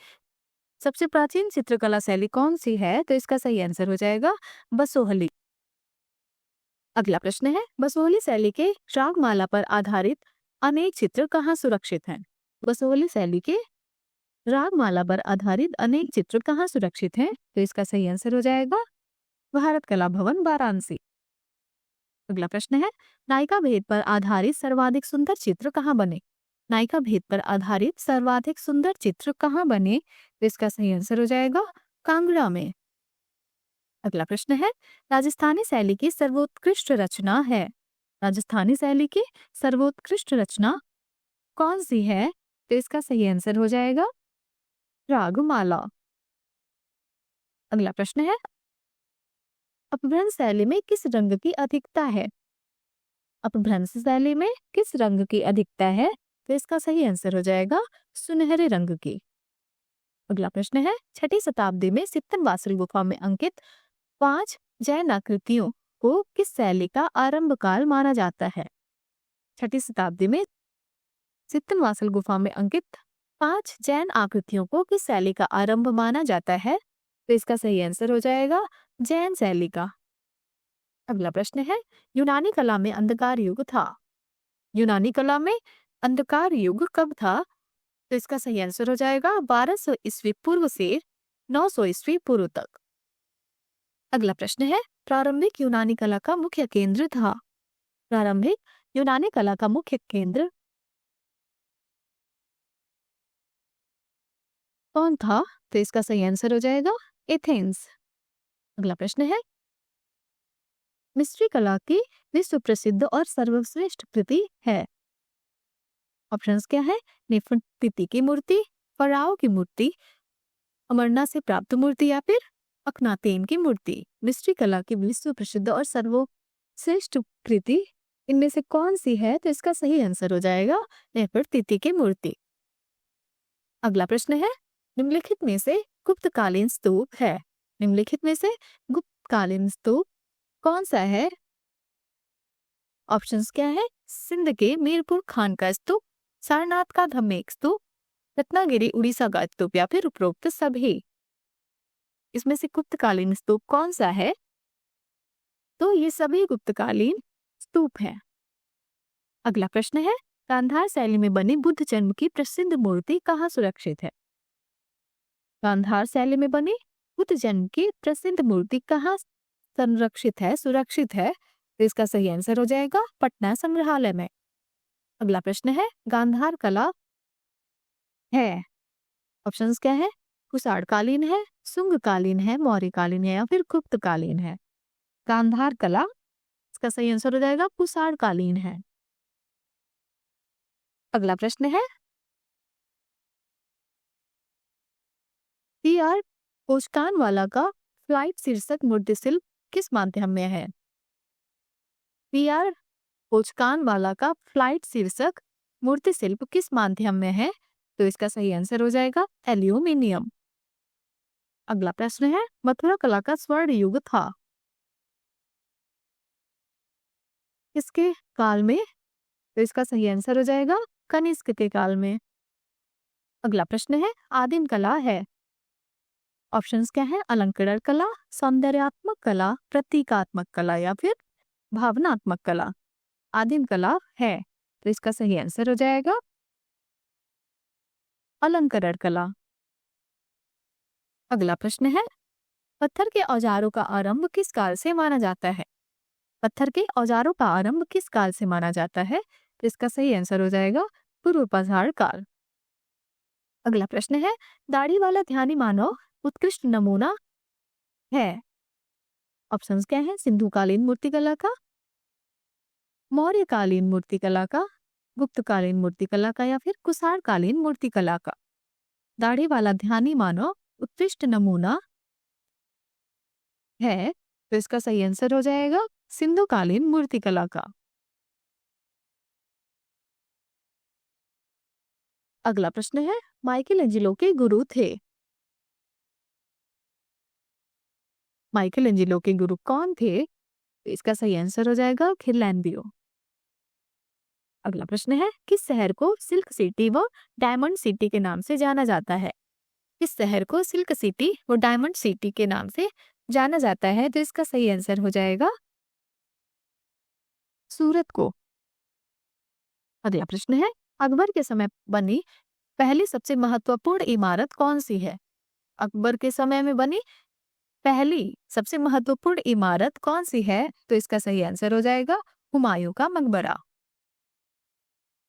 सबसे प्राचीन चित्रकला शैली कौन सी है? तो इसका सही आंसर हो जाएगा बसोहली। अगला प्रश्न है, बसोहली शैली के रागमाला पर आधारित अनेक चित्र कहाँ सुरक्षित हैं? बसोहली शैली के रागमाला पर आधारित अनेक चित्र कहाँ सुरक्षित हैं? तो इसका सही आंसर हो जाएगा भारत कला भवन वाराणसी। अगला प्रश्न है, नायिका भेद पर आधारित सर्वाधिक सुंदर चित्र कहाँ बने? नायिका भेद पर आधारित सर्वाधिक सुंदर चित्र कहाँ बने? तो इसका सही आंसर हो जाएगा कांगड़ा में। अगला प्रश्न है, राजस्थानी शैली की सर्वोत्कृष्ट रचना है। राजस्थानी शैली की सर्वोत्कृष्ट रचना कौन सी है? तो इसका सही आंसर हो जाएगा रागमाला। अगला प्रश्न है, अपभ्रंश शैली में किस रंग की अधिकता है? अपभ्रंश शैली में किस रंग की अधिकता है? तो इसका सही आंसर हो जाएगा सुनहरे रंग की। अगला प्रश्न है, 6ठी शताब्दी में सित्तन वासुल गुफा में अंकित 5 जैन आकृतियों को किस शैली का आरंभ काल माना जाता है? 6ठी शताब्दी में चित्तनवासल गुफा में अंकित 5 जैन आकृतियों को किस शैली का आरंभ माना जाता है? तो इसका सही आंसर हो जाएगा जैन शैली का। अगला प्रश्न है, यूनानी कला में अंधकार युग था। यूनानी कला में अंधकार युग कब था? तो इसका सही आंसर हो जाएगा 1200 ईस्वी पूर्व से 900 ईस्वी पूर्व तक। अगला प्रश्न है, प्रारंभिक यूनानी कला का मुख्य केंद्र था। प्रारंभिक यूनानी कला का मुख्य केंद्र कौन था? तो इसका सही आंसर हो जाएगा एथेंस। अगला प्रश्न है, मिस्री कला की विश्व प्रसिद्ध और सर्वश्रेष्ठ कृति है। ऑप्शंस क्या है? नेफरतिति की मूर्ति, फराओ की मूर्ति, अमरना से प्राप्त मूर्ति या फिर अखनातेन की मूर्ति। मिस्री कला की विश्व प्रसिद्ध और सर्वश्रेष्ठ कृति इनमें से कौन सी है? तो इसका सही आंसर हो जाएगा नेफरतिति की मूर्ति। अगला प्रश्न है, निम्नलिखित में से गुप्तकालीन स्तूप है। निम्नलिखित में से गुप्तकालीन स्तूप कौन सा है? ऑप्शंस क्या है? सिंध के मीरपुर खान का स्तूप, सारनाथ का धम्मेक स्तूप, रत्नागिरी उड़ीसा का स्तूप या फिर उपरोक्त सभी। इसमें से गुप्तकालीन स्तूप कौन सा है? तो ये सभी गुप्तकालीन स्तूप हैं। अगला प्रश्न है, गांधार शैली में बनी बुद्ध जन्म की प्रसिद्ध मूर्ति कहाँ सुरक्षित है? गांधार शैली में बनी बुद्ध जन्म की प्रसिद्ध मूर्ति कहाँ संरक्षित है, सुरक्षित है? तो इसका सही आंसर हो जाएगा पटना संग्रहालय में। अगला प्रश्न है, गांधार कला है। ऑप्शंस क्या है? कुषाणकालीन है, शुंगकालीन है, मौर्यकालीन है या फिर गुप्तकालीन है। गांधार कला इसका सही आंसर हो जाएगा कुषाणकालीन है। अगला प्रश्न है, टी.आर. कोचकानवाला का फ्लाइट शीर्षक मूर्तिशिल्प किस माध्यम में है? टी.आर. कोचकानवाला का फ्लाइट शीर्षक मूर्तिशिल्प किस माध्यम में है? तो इसका सही आंसर हो जाएगा एल्यूमिनियम। अगला प्रश्न है, मथुरा कला का स्वर्ण युग था किसके काल में? तो इसका सही आंसर हो जाएगा कनिष्क के काल में। अगला प्रश्न है, आदिम कला है। ऑप्शंस क्या है? अलंकरण कला, सौंदर्यात्मक कला, प्रतीकात्मक कला या फिर भावनात्मक कला। आदिम कला है, तो इसका सही आंसर हो जाएगा अलंकरण कला। अगला प्रश्न है, पत्थर के औजारों का आरंभ किस काल से माना जाता है? पत्थर के औजारों का आरंभ किस काल से माना जाता है? तो इसका सही आंसर हो जाएगा पूर्व पाषाण काल। अगला प्रश्न है, दाढ़ी वाला ध्यानी मानव उत्कृष्ट नमूना है। ऑप्शंस क्या है? सिंधुकालीन मूर्तिकला का, मौर्यकालीन मूर्तिकला का, गुप्तकालीन मूर्तिकला का या फिर कुषाणकालीन मूर्तिकला का। दाढ़ी वाला ध्यानी मानव उत्कृष्ट नमूना है, तो इसका सही आंसर हो जाएगा सिंधुकालीन मूर्तिकला का। अगला प्रश्न है, माइकल एंजिलो के गुरु थे। माइकल एंजिलो के गुरु कौन थे? तो इसका सही आंसर हो जाएगा खिरलैम्बियो। अगला प्रश्न है, किस शहर को सिल्क सिटी व डायमंड सिटी के नाम से जाना जाता है? किस शहर को सिल्क सिटी व डायमंड सिटी के नाम से जाना जाता है? तो इसका सही आंसर हो जाएगा सूरत को। अगला प्रश्न है, अकबर के समय बनी पहली सबसे महत्वपूर्ण इमारत कौन सी है? अकबर के समय में बनी पहली सबसे महत्वपूर्ण इमारत कौन सी है? तो इसका सही आंसर हो जाएगा हुमायूं का मकबरा।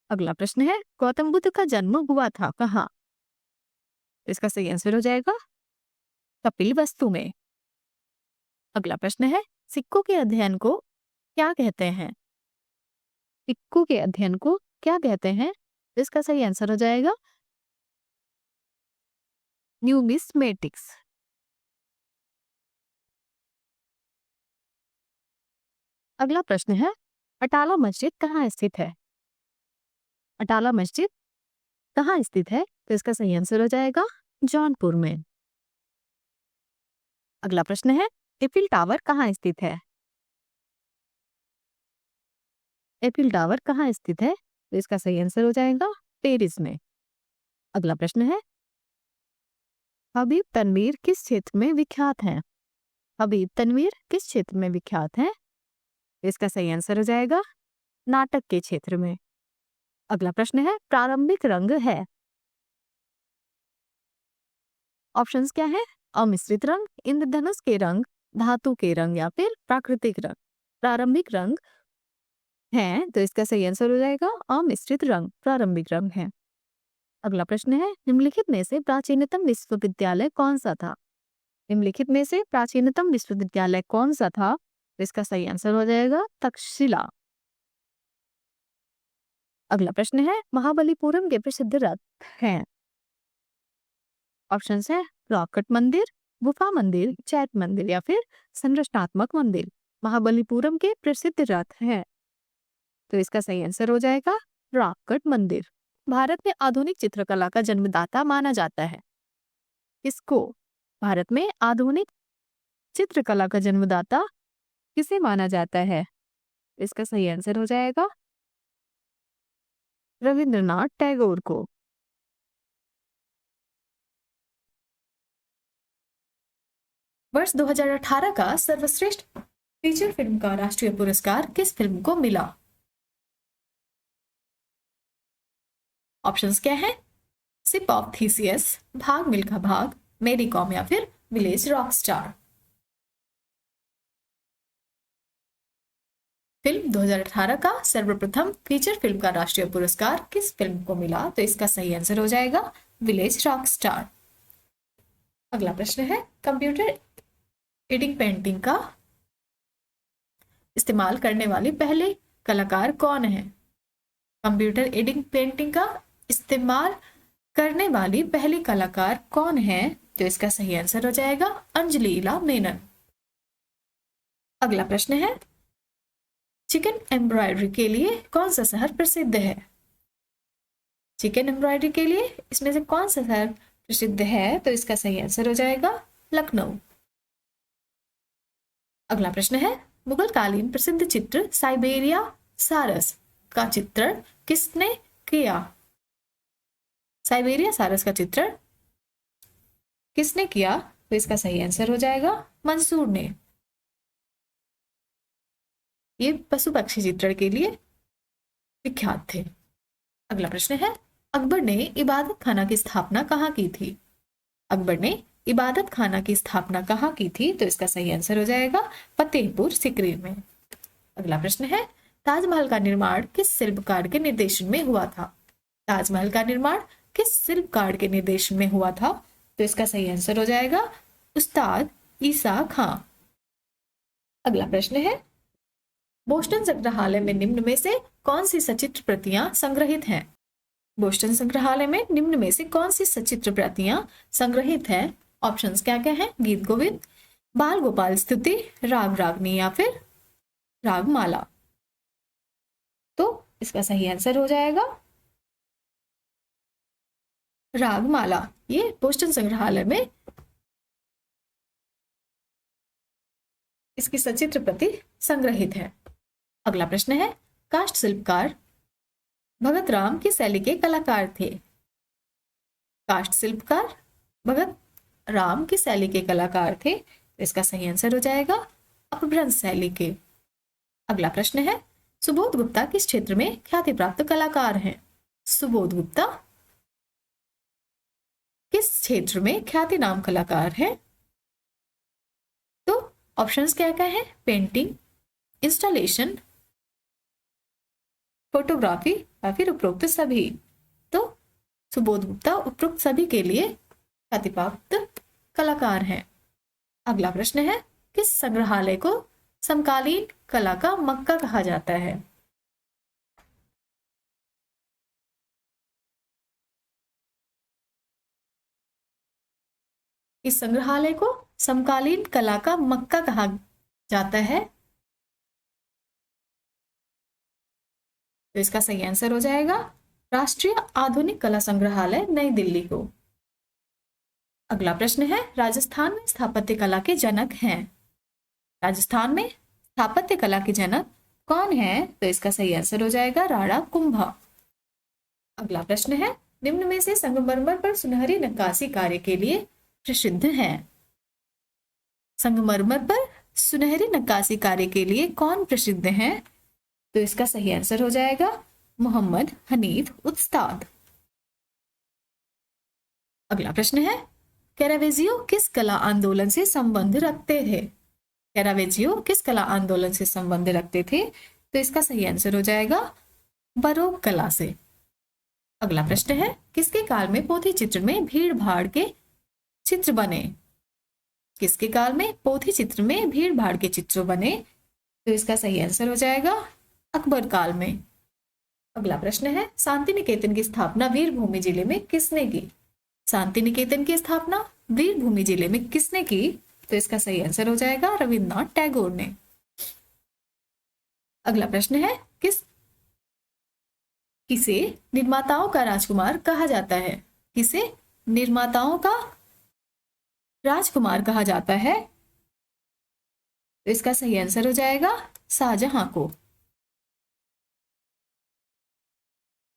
अगला प्रश्न है, गौतम बुद्ध का जन्म हुआ था कहाँ? इसका सही आंसर हो जाएगा कपिलवस्तु में। अगला प्रश्न है, सिक्कों के अध्ययन को क्या कहते हैं? सिक्कों के अध्ययन को क्या कहते हैं? इसका सही आंसर हो जाएगा न्यूमिस्मेटिक्स। अगला प्रश्न है, अटाला मस्जिद कहाँ स्थित है? अटाला मस्जिद कहाँ स्थित है? तो इसका सही आंसर हो जाएगा जौनपुर में। अगला प्रश्न है, एफिल टावर कहाँ स्थित है? एफिल टावर कहाँ स्थित है? तो इसका सही आंसर हो जाएगा पेरिस में। अगला प्रश्न है, हबीब तनवीर किस क्षेत्र में विख्यात हैं? हबीब तनवीर किस क्षेत्र में विख्यात हैं? इसका सही आंसर हो जाएगा नाटक के क्षेत्र में। अगला प्रश्न है, प्रारंभिक रंग है। ऑप्शंस क्या है? अमिश्रित रंग, इंद्रधनुष के रंग, धातु के रंग या फिर प्राकृतिक रंग। प्रारंभिक रंग है तो इसका सही आंसर हो जाएगा अमिश्रित रंग, प्रारंभिक रंग है। अगला प्रश्न है, निम्नलिखित में से प्राचीनतम विश्वविद्यालय कौन सा था? निम्नलिखित में से प्राचीनतम विश्वविद्यालय कौन सा था? तो इसका सही आंसर हो जाएगा तक्षशिला। अगला प्रश्न है, महाबलीपुरम के प्रसिद्ध रथ हैं। ऑप्शंस है रॉकेट मंदिर, गुफा मंदिर, चैत्य मंदिर या फिर संरचनात्मक मंदिर। महाबलीपुरम के प्रसिद्ध रथ हैं तो इसका सही आंसर हो जाएगा रॉकेट मंदिर। भारत में आधुनिक चित्रकला का जन्मदाता माना जाता है किसको? भारत में आधुनिक चित्रकला का जन्मदाता किसे माना जाता है? इसका सही आंसर हो जाएगा रविंद्रनाथ टैगोर को। वर्ष 2018 का सर्वश्रेष्ठ फीचर फिल्म का राष्ट्रीय पुरस्कार किस फिल्म को मिला? ऑप्शंस क्या है? सिप ऑफ थीसियस, भाग मिल्खा भाग, मेरी कॉम या फिर विलेज रॉक स्टार। फिल्म 2018 का सर्वप्रथम फीचर फिल्म का राष्ट्रीय पुरस्कार किस फिल्म को मिला? तो इसका सही आंसर हो जाएगा विलेज रॉक स्टार। अगला प्रश्न है, कंप्यूटर एडिंग पेंटिंग का इस्तेमाल करने वाली पहले कलाकार कौन है? कंप्यूटर एडिंग पेंटिंग का इस्तेमाल करने वाली पहली कलाकार कौन है? तो इसका सही आंसर हो जाएगा अंजलिला मेनन। अगला प्रश्न है, चिकन एम्ब्रॉयडरी के लिए कौन सा शहर प्रसिद्ध है? चिकन एम्ब्रॉयडरी के लिए इसमें से कौन सा शहर प्रसिद्ध है? तो इसका सही आंसर हो जाएगा लखनऊ। अगला प्रश्न है, मुगल कालीन प्रसिद्ध चित्र साइबेरिया सारस का चित्रण किसने किया? साइबेरिया सारस का चित्रण किसने किया? तो इसका सही आंसर हो जाएगा मंसूर ने। ये पशु पक्षी चित्रण के लिए विख्यात थे। अगला प्रश्न है, अकबर ने इबादत खाना की स्थापना कहाँ की थी? अकबर ने इबादत खाना की स्थापना कहाँ की थी? तो इसका सही आंसर हो जाएगा फतेहपुर सिकरी में। अगला प्रश्न है, ताजमहल का निर्माण किस शिल्पकार के निर्देशन में हुआ था? ताजमहल का निर्माण किस शिल्पकार के निर्देशन में हुआ था? तो इसका सही आंसर हो जाएगा उस्ताद ईसा खां। अगला प्रश्न है, बोस्टन संग्रहालय में निम्न में से कौन सी सचित्र प्रतियां संग्रहित हैं? बोस्टन संग्रहालय में निम्न में से कौन सी सचित्र प्रतियां संग्रहित हैं? ऑप्शंस क्या क्या हैं? गीत गोविंद, बाल गोपाल स्तुति, राग रागनी या फिर रागमाला। तो इसका सही आंसर हो जाएगा रागमाला। ये बोस्टन संग्रहालय में इसकी सचित्र प्रति संग्रहित है। अगला प्रश्न है, काष्ठ शिल्पकार भगत राम की शैली के कलाकार थे? काष्ठ शिल्पकार भगत राम की शैली के कलाकार थे। इसका सही आंसर हो जाएगा अपभ्रंश शैली के। अगला प्रश्न है, सुबोध गुप्ता किस क्षेत्र में ख्याति प्राप्त कलाकार हैं? सुबोध गुप्ता किस क्षेत्र में ख्याति नाम कलाकार हैं? तो ऑप्शंस क्या क्या है? पेंटिंग, इंस्टॉलेशन, फोटोग्राफी या फिर उपरोक्त सभी। तो सुबोध गुप्ता उपरोक्त सभी के लिए ख्याति प्राप्त कलाकार हैं। अगला प्रश्न है, किस संग्रहालय को समकालीन कला का मक्का कहा जाता है? इस संग्रहालय को समकालीन कला का मक्का कहा जाता है। तो इसका सही आंसर हो जाएगा राष्ट्रीय आधुनिक कला संग्रहालय नई दिल्ली को। अगला प्रश्न है, राजस्थान में स्थापत्य कला के जनक हैं? राजस्थान में स्थापत्य कला के जनक कौन है? तो इसका सही आंसर हो जाएगा राणा कुंभा। अगला प्रश्न है, निम्न में से संगमरमर पर सुनहरी नक्काशी कार्य के लिए प्रसिद्ध है? संगमरमर पर सुनहरी नक्काशी कार्य के लिए कौन प्रसिद्ध है? तो इसका सही आंसर हो जाएगा मोहम्मद हनीफ उस्ताद। अगला प्रश्न है, कैरावेजियो किस कला आंदोलन से संबंध रखते थे? कैरावेजियो किस कला आंदोलन से संबंध रखते थे? तो इसका सही आंसर हो जाएगा बरोक कला से। अगला प्रश्न है, किसके काल में पोथी चित्र में भीड़ भाड़ के चित्र बने? किसके काल में पोथी चित्र में भीड़ भाड़ के चित्र बने? तो इसका सही आंसर हो जाएगा अकबर काल में। अगला प्रश्न है, शांति निकेतन की स्थापना वीरभूमि जिले में किसने की? शांति निकेतन की स्थापना वीरभूमि जिले में किसने की? तो इसका सही आंसर हो जाएगा रविन्द्रनाथ टैगोर ने। अगला प्रश्न है, किसे निर्माताओं का राजकुमार कहा जाता है? किसे निर्माताओं का राजकुमार कहा जाता है? तो इसका सही आंसर हो जाएगा शाहजहां को।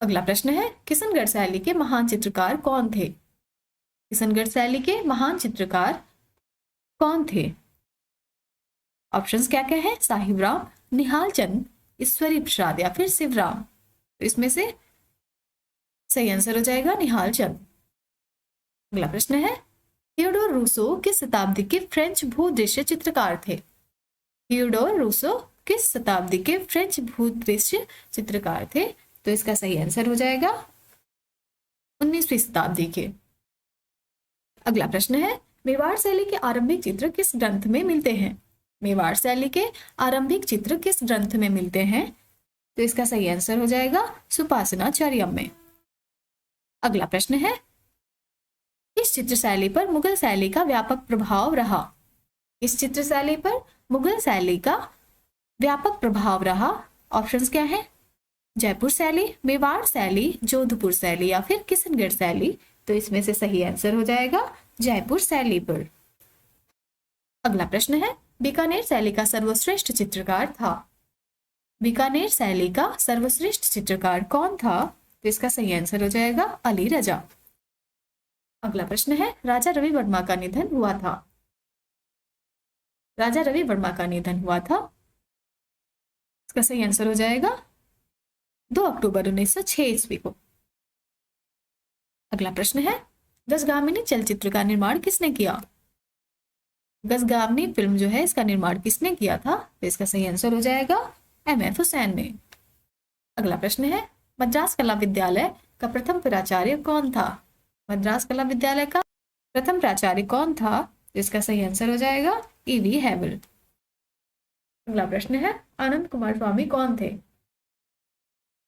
अगला प्रश्न है, किशनगढ़ शैली के महान चित्रकार कौन थे? किशनगढ़ शैली के महान चित्रकार कौन थे? ऑप्शंस क्या क्या है? साहिब राम, निहाल चंद, ईश्वरी प्रसाद या फिर शिवराम। तो इसमें से सही आंसर हो जाएगा निहाल चंद। अगला प्रश्न है, थियोडोर रूसो किस शताब्दी के फ्रेंच भूदृश्य चित्रकार थे? थियोडोर रूसो किस शताब्दी के फ्रेंच भूदृश्य चित्रकार थे? तो इसका सही आंसर हो जाएगा 19वीं शताब्दी के। अगला प्रश्न है, मेवाड़ शैली के आरंभिक चित्र किस ग्रंथ में मिलते हैं? मेवाड़ शैली के आरंभिक चित्र किस ग्रंथ में मिलते हैं? तो इसका सही आंसर हो जाएगा सुपासनाचार्यम में। अगला प्रश्न है, इस चित्र शैली पर मुगल शैली का व्यापक प्रभाव रहा? इस चित्र शैली पर मुगल शैली का व्यापक प्रभाव रहा? ऑप्शंस क्या है? जयपुर शैली, मेवाड़ शैली, जोधपुर शैली या फिर किशनगढ़ शैली। तो इसमें से सही आंसर हो जाएगा जयपुर शैली पर। अगला प्रश्न है, बीकानेर शैली का सर्वश्रेष्ठ चित्रकार था? बीकानेर शैली का सर्वश्रेष्ठ चित्रकार कौन था? तो इसका सही आंसर हो जाएगा अली रजा। अगला प्रश्न है, राजा रवि वर्मा का निधन हुआ था? राजा रवि वर्मा का निधन हुआ था? इसका सही आंसर हो जाएगा 2 अक्टूबर 1906 ईस्वी को। अगला प्रश्न है, गजगामिनी चलचित्र का निर्माण किसने किया? गजगामिनी फिल्म जो है इसका निर्माण किसने किया था? तो इसका सही आंसर हो जाएगा M.F. हुसैन ने। अगला प्रश्न है, मद्रास कला विद्यालय का प्रथम प्राचार्य कौन था? मद्रास कला विद्यालय का प्रथम प्राचार्य कौन था? तो इसका सही आंसर हो जाएगा E.V. हैवल। अगला प्रश्न है, आनंद कुमार स्वामी कौन थे?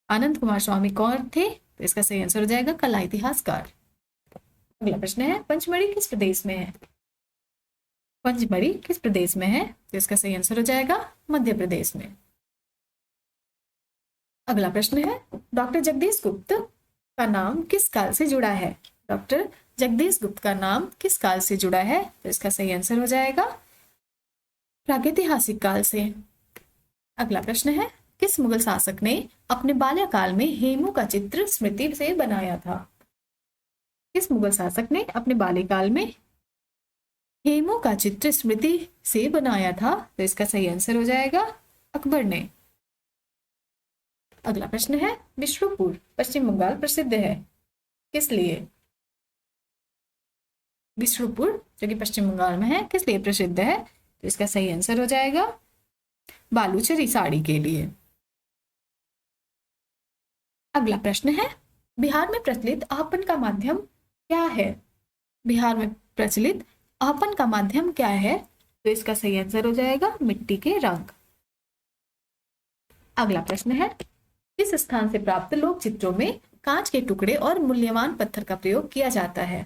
आनंद कुमार स्वामी कौन थे? तो इसका सही आंसर हो जाएगा कला इतिहासकार। अगला प्रश्न है, पंचमढ़ी किस प्रदेश में है? पंचमढ़ी किस प्रदेश में है? तो इसका सही आंसर हो जाएगा मध्य प्रदेश में। अगला प्रश्न है, डॉक्टर जगदीश गुप्त का नाम किस काल से जुड़ा है? डॉक्टर जगदीश गुप्त का नाम किस काल से जुड़ा है? तो इसका सही आंसर हो जाएगा प्रागैतिहासिक काल से। अगला प्रश्न है, किस मुगल शासक ने अपने बाल्यकाल में हेमू का चित्र स्मृति से बनाया था? किस मुगल शासक ने अपने बाल्यकाल में हेमू का चित्र स्मृति से बनाया था? तो इसका सही आंसर हो जाएगा अकबर ने। अगला प्रश्न है, विष्णुपुर पश्चिम बंगाल प्रसिद्ध है किस लिए? विष्णुपुर जो कि पश्चिम बंगाल में है किस लिए प्रसिद्ध है? तो इसका सही आंसर हो जाएगा बालूचरी साड़ी के लिए। अगला प्रश्न है, बिहार में प्रचलित आहपन का माध्यम क्या है? बिहार में प्रचलित आहपन का माध्यम क्या है? तो इसका सही आंसर हो जाएगा मिट्टी के रंग। अगला प्रश्न है, किस स्थान से प्राप्त लोक चित्रों में कांच के टुकड़े और मूल्यवान पत्थर का प्रयोग किया जाता है?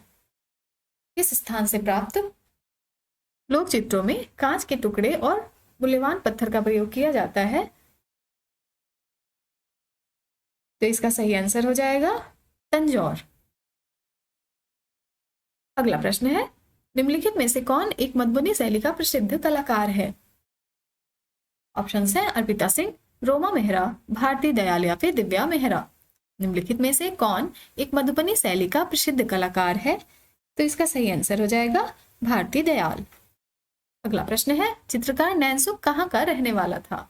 किस स्थान से प्राप्त लोक चित्रों में कांच के टुकड़े और मूल्यवान पत्थर का प्रयोग किया जाता है? तो इसका सही आंसर हो जाएगा तंजौर। अगला प्रश्न है, निम्नलिखित में से कौन एक मधुबनी शैली का प्रसिद्ध कलाकार है? ऑप्शन है अर्पिता सिंह, रोमा मेहरा, भारती दयाल या फिर दिव्या मेहरा। निम्नलिखित में से कौन एक मधुबनी शैली का प्रसिद्ध कलाकार है? तो इसका सही आंसर हो जाएगा भारती दयाल। अगला प्रश्न है, चित्रकार नैनसुख कहाँ का रहने वाला था?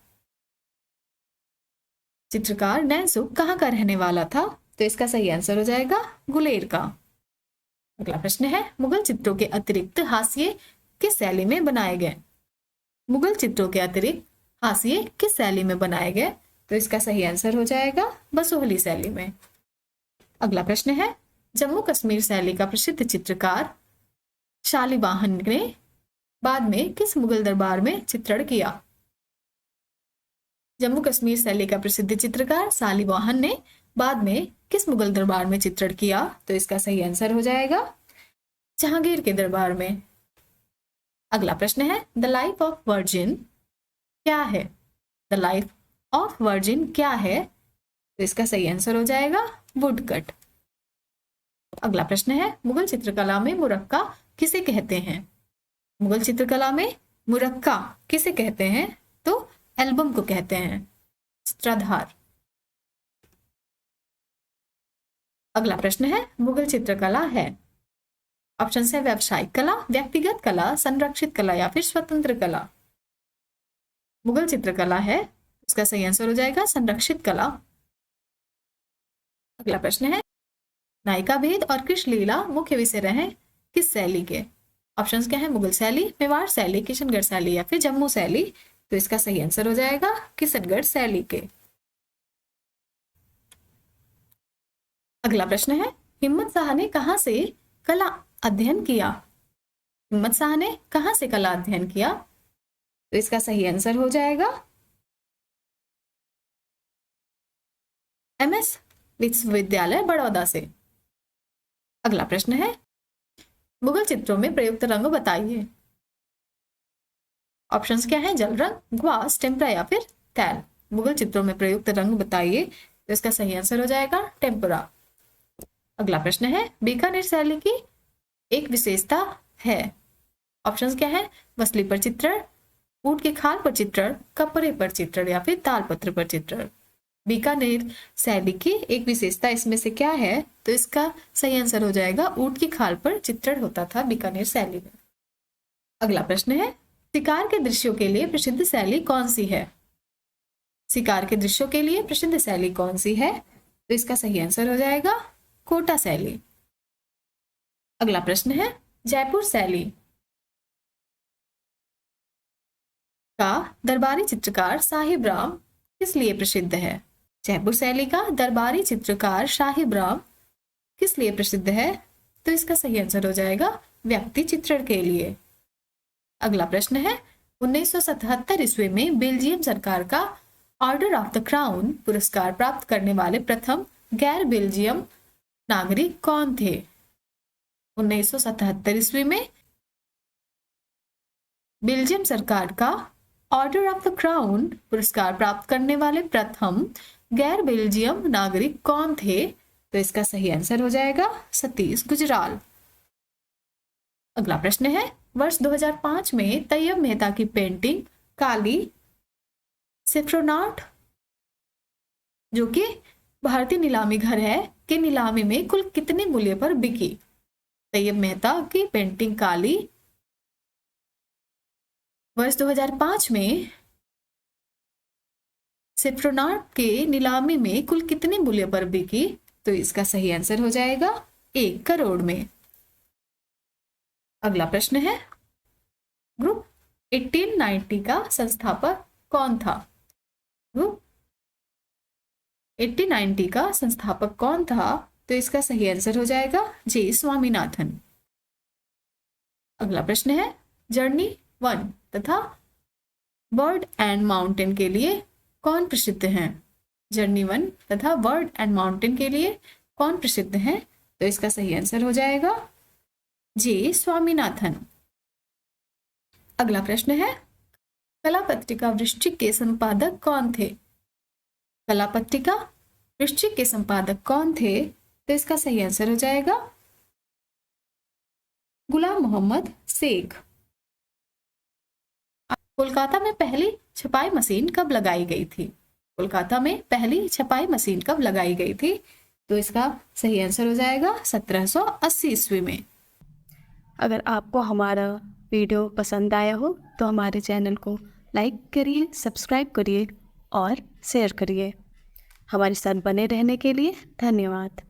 चित्रकार नैनसुख कहाँ का रहने वाला था? तो इसका सही आंसर हो जाएगा गुलेर का। अगला प्रश्न है, मुगल चित्रों के अतिरिक्त हाशिए किस शैली में बनाए गए? मुगल चित्रों के अतिरिक्त हाशिए किस शैली में बनाए गए? तो इसका सही आंसर हो जाएगा बसोहली शैली में। अगला प्रश्न है, जम्मू कश्मीर शैली का प्रसिद्ध चित्रकार शालिवाहन ने बाद में किस मुगल दरबार में चित्रण किया? जम्मू कश्मीर शैली का प्रसिद्ध चित्रकार शालिवाहन ने बाद में किस मुगल दरबार में चित्रण किया? तो इसका सही आंसर हो जाएगा जहांगीर के दरबार में। अगला प्रश्न है, द लाइफ ऑफ वर्जिन क्या है? द लाइफ ऑफ वर्जिन क्या है? तो इसका सही आंसर हो जाएगा वुडकट। अगला प्रश्न है, मुगल चित्रकला में मुरक्का किसे कहते हैं? मुगल चित्रकला में मुरक्का किसे कहते हैं? तो एल्बम को कहते हैं, चित्राधार। अगला प्रश्न है, मुगल चित्रकला है, ऑप्शन है व्यावसायिक कला, व्यक्तिगत कला, संरक्षित कला या फिर स्वतंत्र कला। मुगल चित्रकला है, इसका सही आंसर हो जाएगा संरक्षित कला। अगला प्रश्न है, नायिका भेद और कृष्ण लीला मुख्य विषय रहे किस शैली के? ऑप्शंस क्या है? मुगल शैली, मेवाड़ शैली, किशनगढ़ शैली या फिर जम्मू शैली। तो इसका सही आंसर हो जाएगा किशनगढ़ शैली के। अगला प्रश्न है, हिम्मत शाह ने कहां से कला अध्ययन किया? हिम्मत शाह ने कहां से कला अध्ययन किया? तो इसका सही आंसर हो जाएगा एमएस विश्वविद्यालय बड़ौदा से। अगला प्रश्न है, मुगल चित्रों में प्रयुक्त रंग बताइए। ऑप्शंस क्या है? जल रंग, ग्वास, टेम्परा या फिर तैल। मुगल चित्रों में प्रयुक्त रंग बताइए। तो इसका सही आंसर हो जाएगा टेम्परा। अगला प्रश्न है, बीकानेर शैली की एक विशेषता है। ऑप्शंस क्या है? मछली पर चित्रण, ऊंट के खाल पर चित्रण, कपड़े पर चित्रण या फिर तालपत्र पर चित्रण। बीकानेर शैली की एक विशेषता इसमें से क्या है? तो इसका सही आंसर हो जाएगा ऊंट की खाल पर चित्रण होता था बीकानेर शैली में। अगला प्रश्न है, शिकार के दृश्यों के लिए प्रसिद्ध शैली कौन सी है? शिकार के दृश्यों के लिए प्रसिद्ध शैली कौन सी है? तो इसका सही आंसर हो जाएगा कोटा शैली। अगला प्रश्न है, जयपुर शैली का दरबारी चित्रकार साहिब राम किस लिए प्रसिद्ध है? जयपुर शैली का दरबारी चित्रकार साहिब राम किस लिए प्रसिद्ध है? तो इसका सही आंसर हो जाएगा व्यक्ति चित्रण के लिए। अगला प्रश्न है, 1977 ईस्वी में बेल्जियम सरकार का ऑर्डर ऑफ द क्राउन पुरस्कार प्राप्त करने वाले प्रथम गैर बेल्जियम नागरिक कौन थे? 1977 ईस्वी में बेल्जियम सरकार का ऑर्डर ऑफ द क्राउन पुरस्कार प्राप्त करने वाले प्रथम गैर बेल्जियम नागरिक कौन थे? तो इसका सही आंसर हो जाएगा सतीश गुजराल। अगला प्रश्न है, वर्ष 2005 में तैयब मेहता की पेंटिंग काली सेफ्रोनाट जो कि भारतीय नीलामी घर है के नीलामी में कुल कितने मूल्य पर बिकी? तैयब मेहता की पेंटिंग काली वर्ष 2005 में सेफ्रोनाट के नीलामी में कुल कितने मूल्य पर बिकी? तो इसका सही आंसर हो जाएगा 1 करोड़ में। अगला प्रश्न है, ग्रुप 1890 का संस्थापक कौन था? ग्रुप 1890 का संस्थापक कौन था? तो इसका सही आंसर हो जाएगा जे स्वामीनाथन। अगला प्रश्न है, जर्नी 1 तथा बर्ड एंड माउंटेन के लिए कौन प्रसिद्ध हैं? जर्नी 1 तथा बर्ड एंड माउंटेन के लिए कौन प्रसिद्ध हैं? तो इसका सही आंसर हो जाएगा जे स्वामीनाथन। अगला प्रश्न है, कला पत्रिका वृश्चिक के संपादक कौन थे? कला पत्रिका वृश्चिक के संपादक कौन थे? तो इसका सही आंसर हो जाएगा गुलाम मोहम्मद शेख। कोलकाता में पहली छपाई मशीन कब लगाई गई थी? कोलकाता में पहली छपाई मशीन कब लगाई गई थी? तो इसका सही आंसर हो जाएगा 1780 ईस्वी में। अगर आपको हमारा वीडियो पसंद आया हो तो हमारे चैनल को लाइक करिए, सब्सक्राइब करिए और शेयर करिए। हमारे साथ बने रहने के लिए धन्यवाद।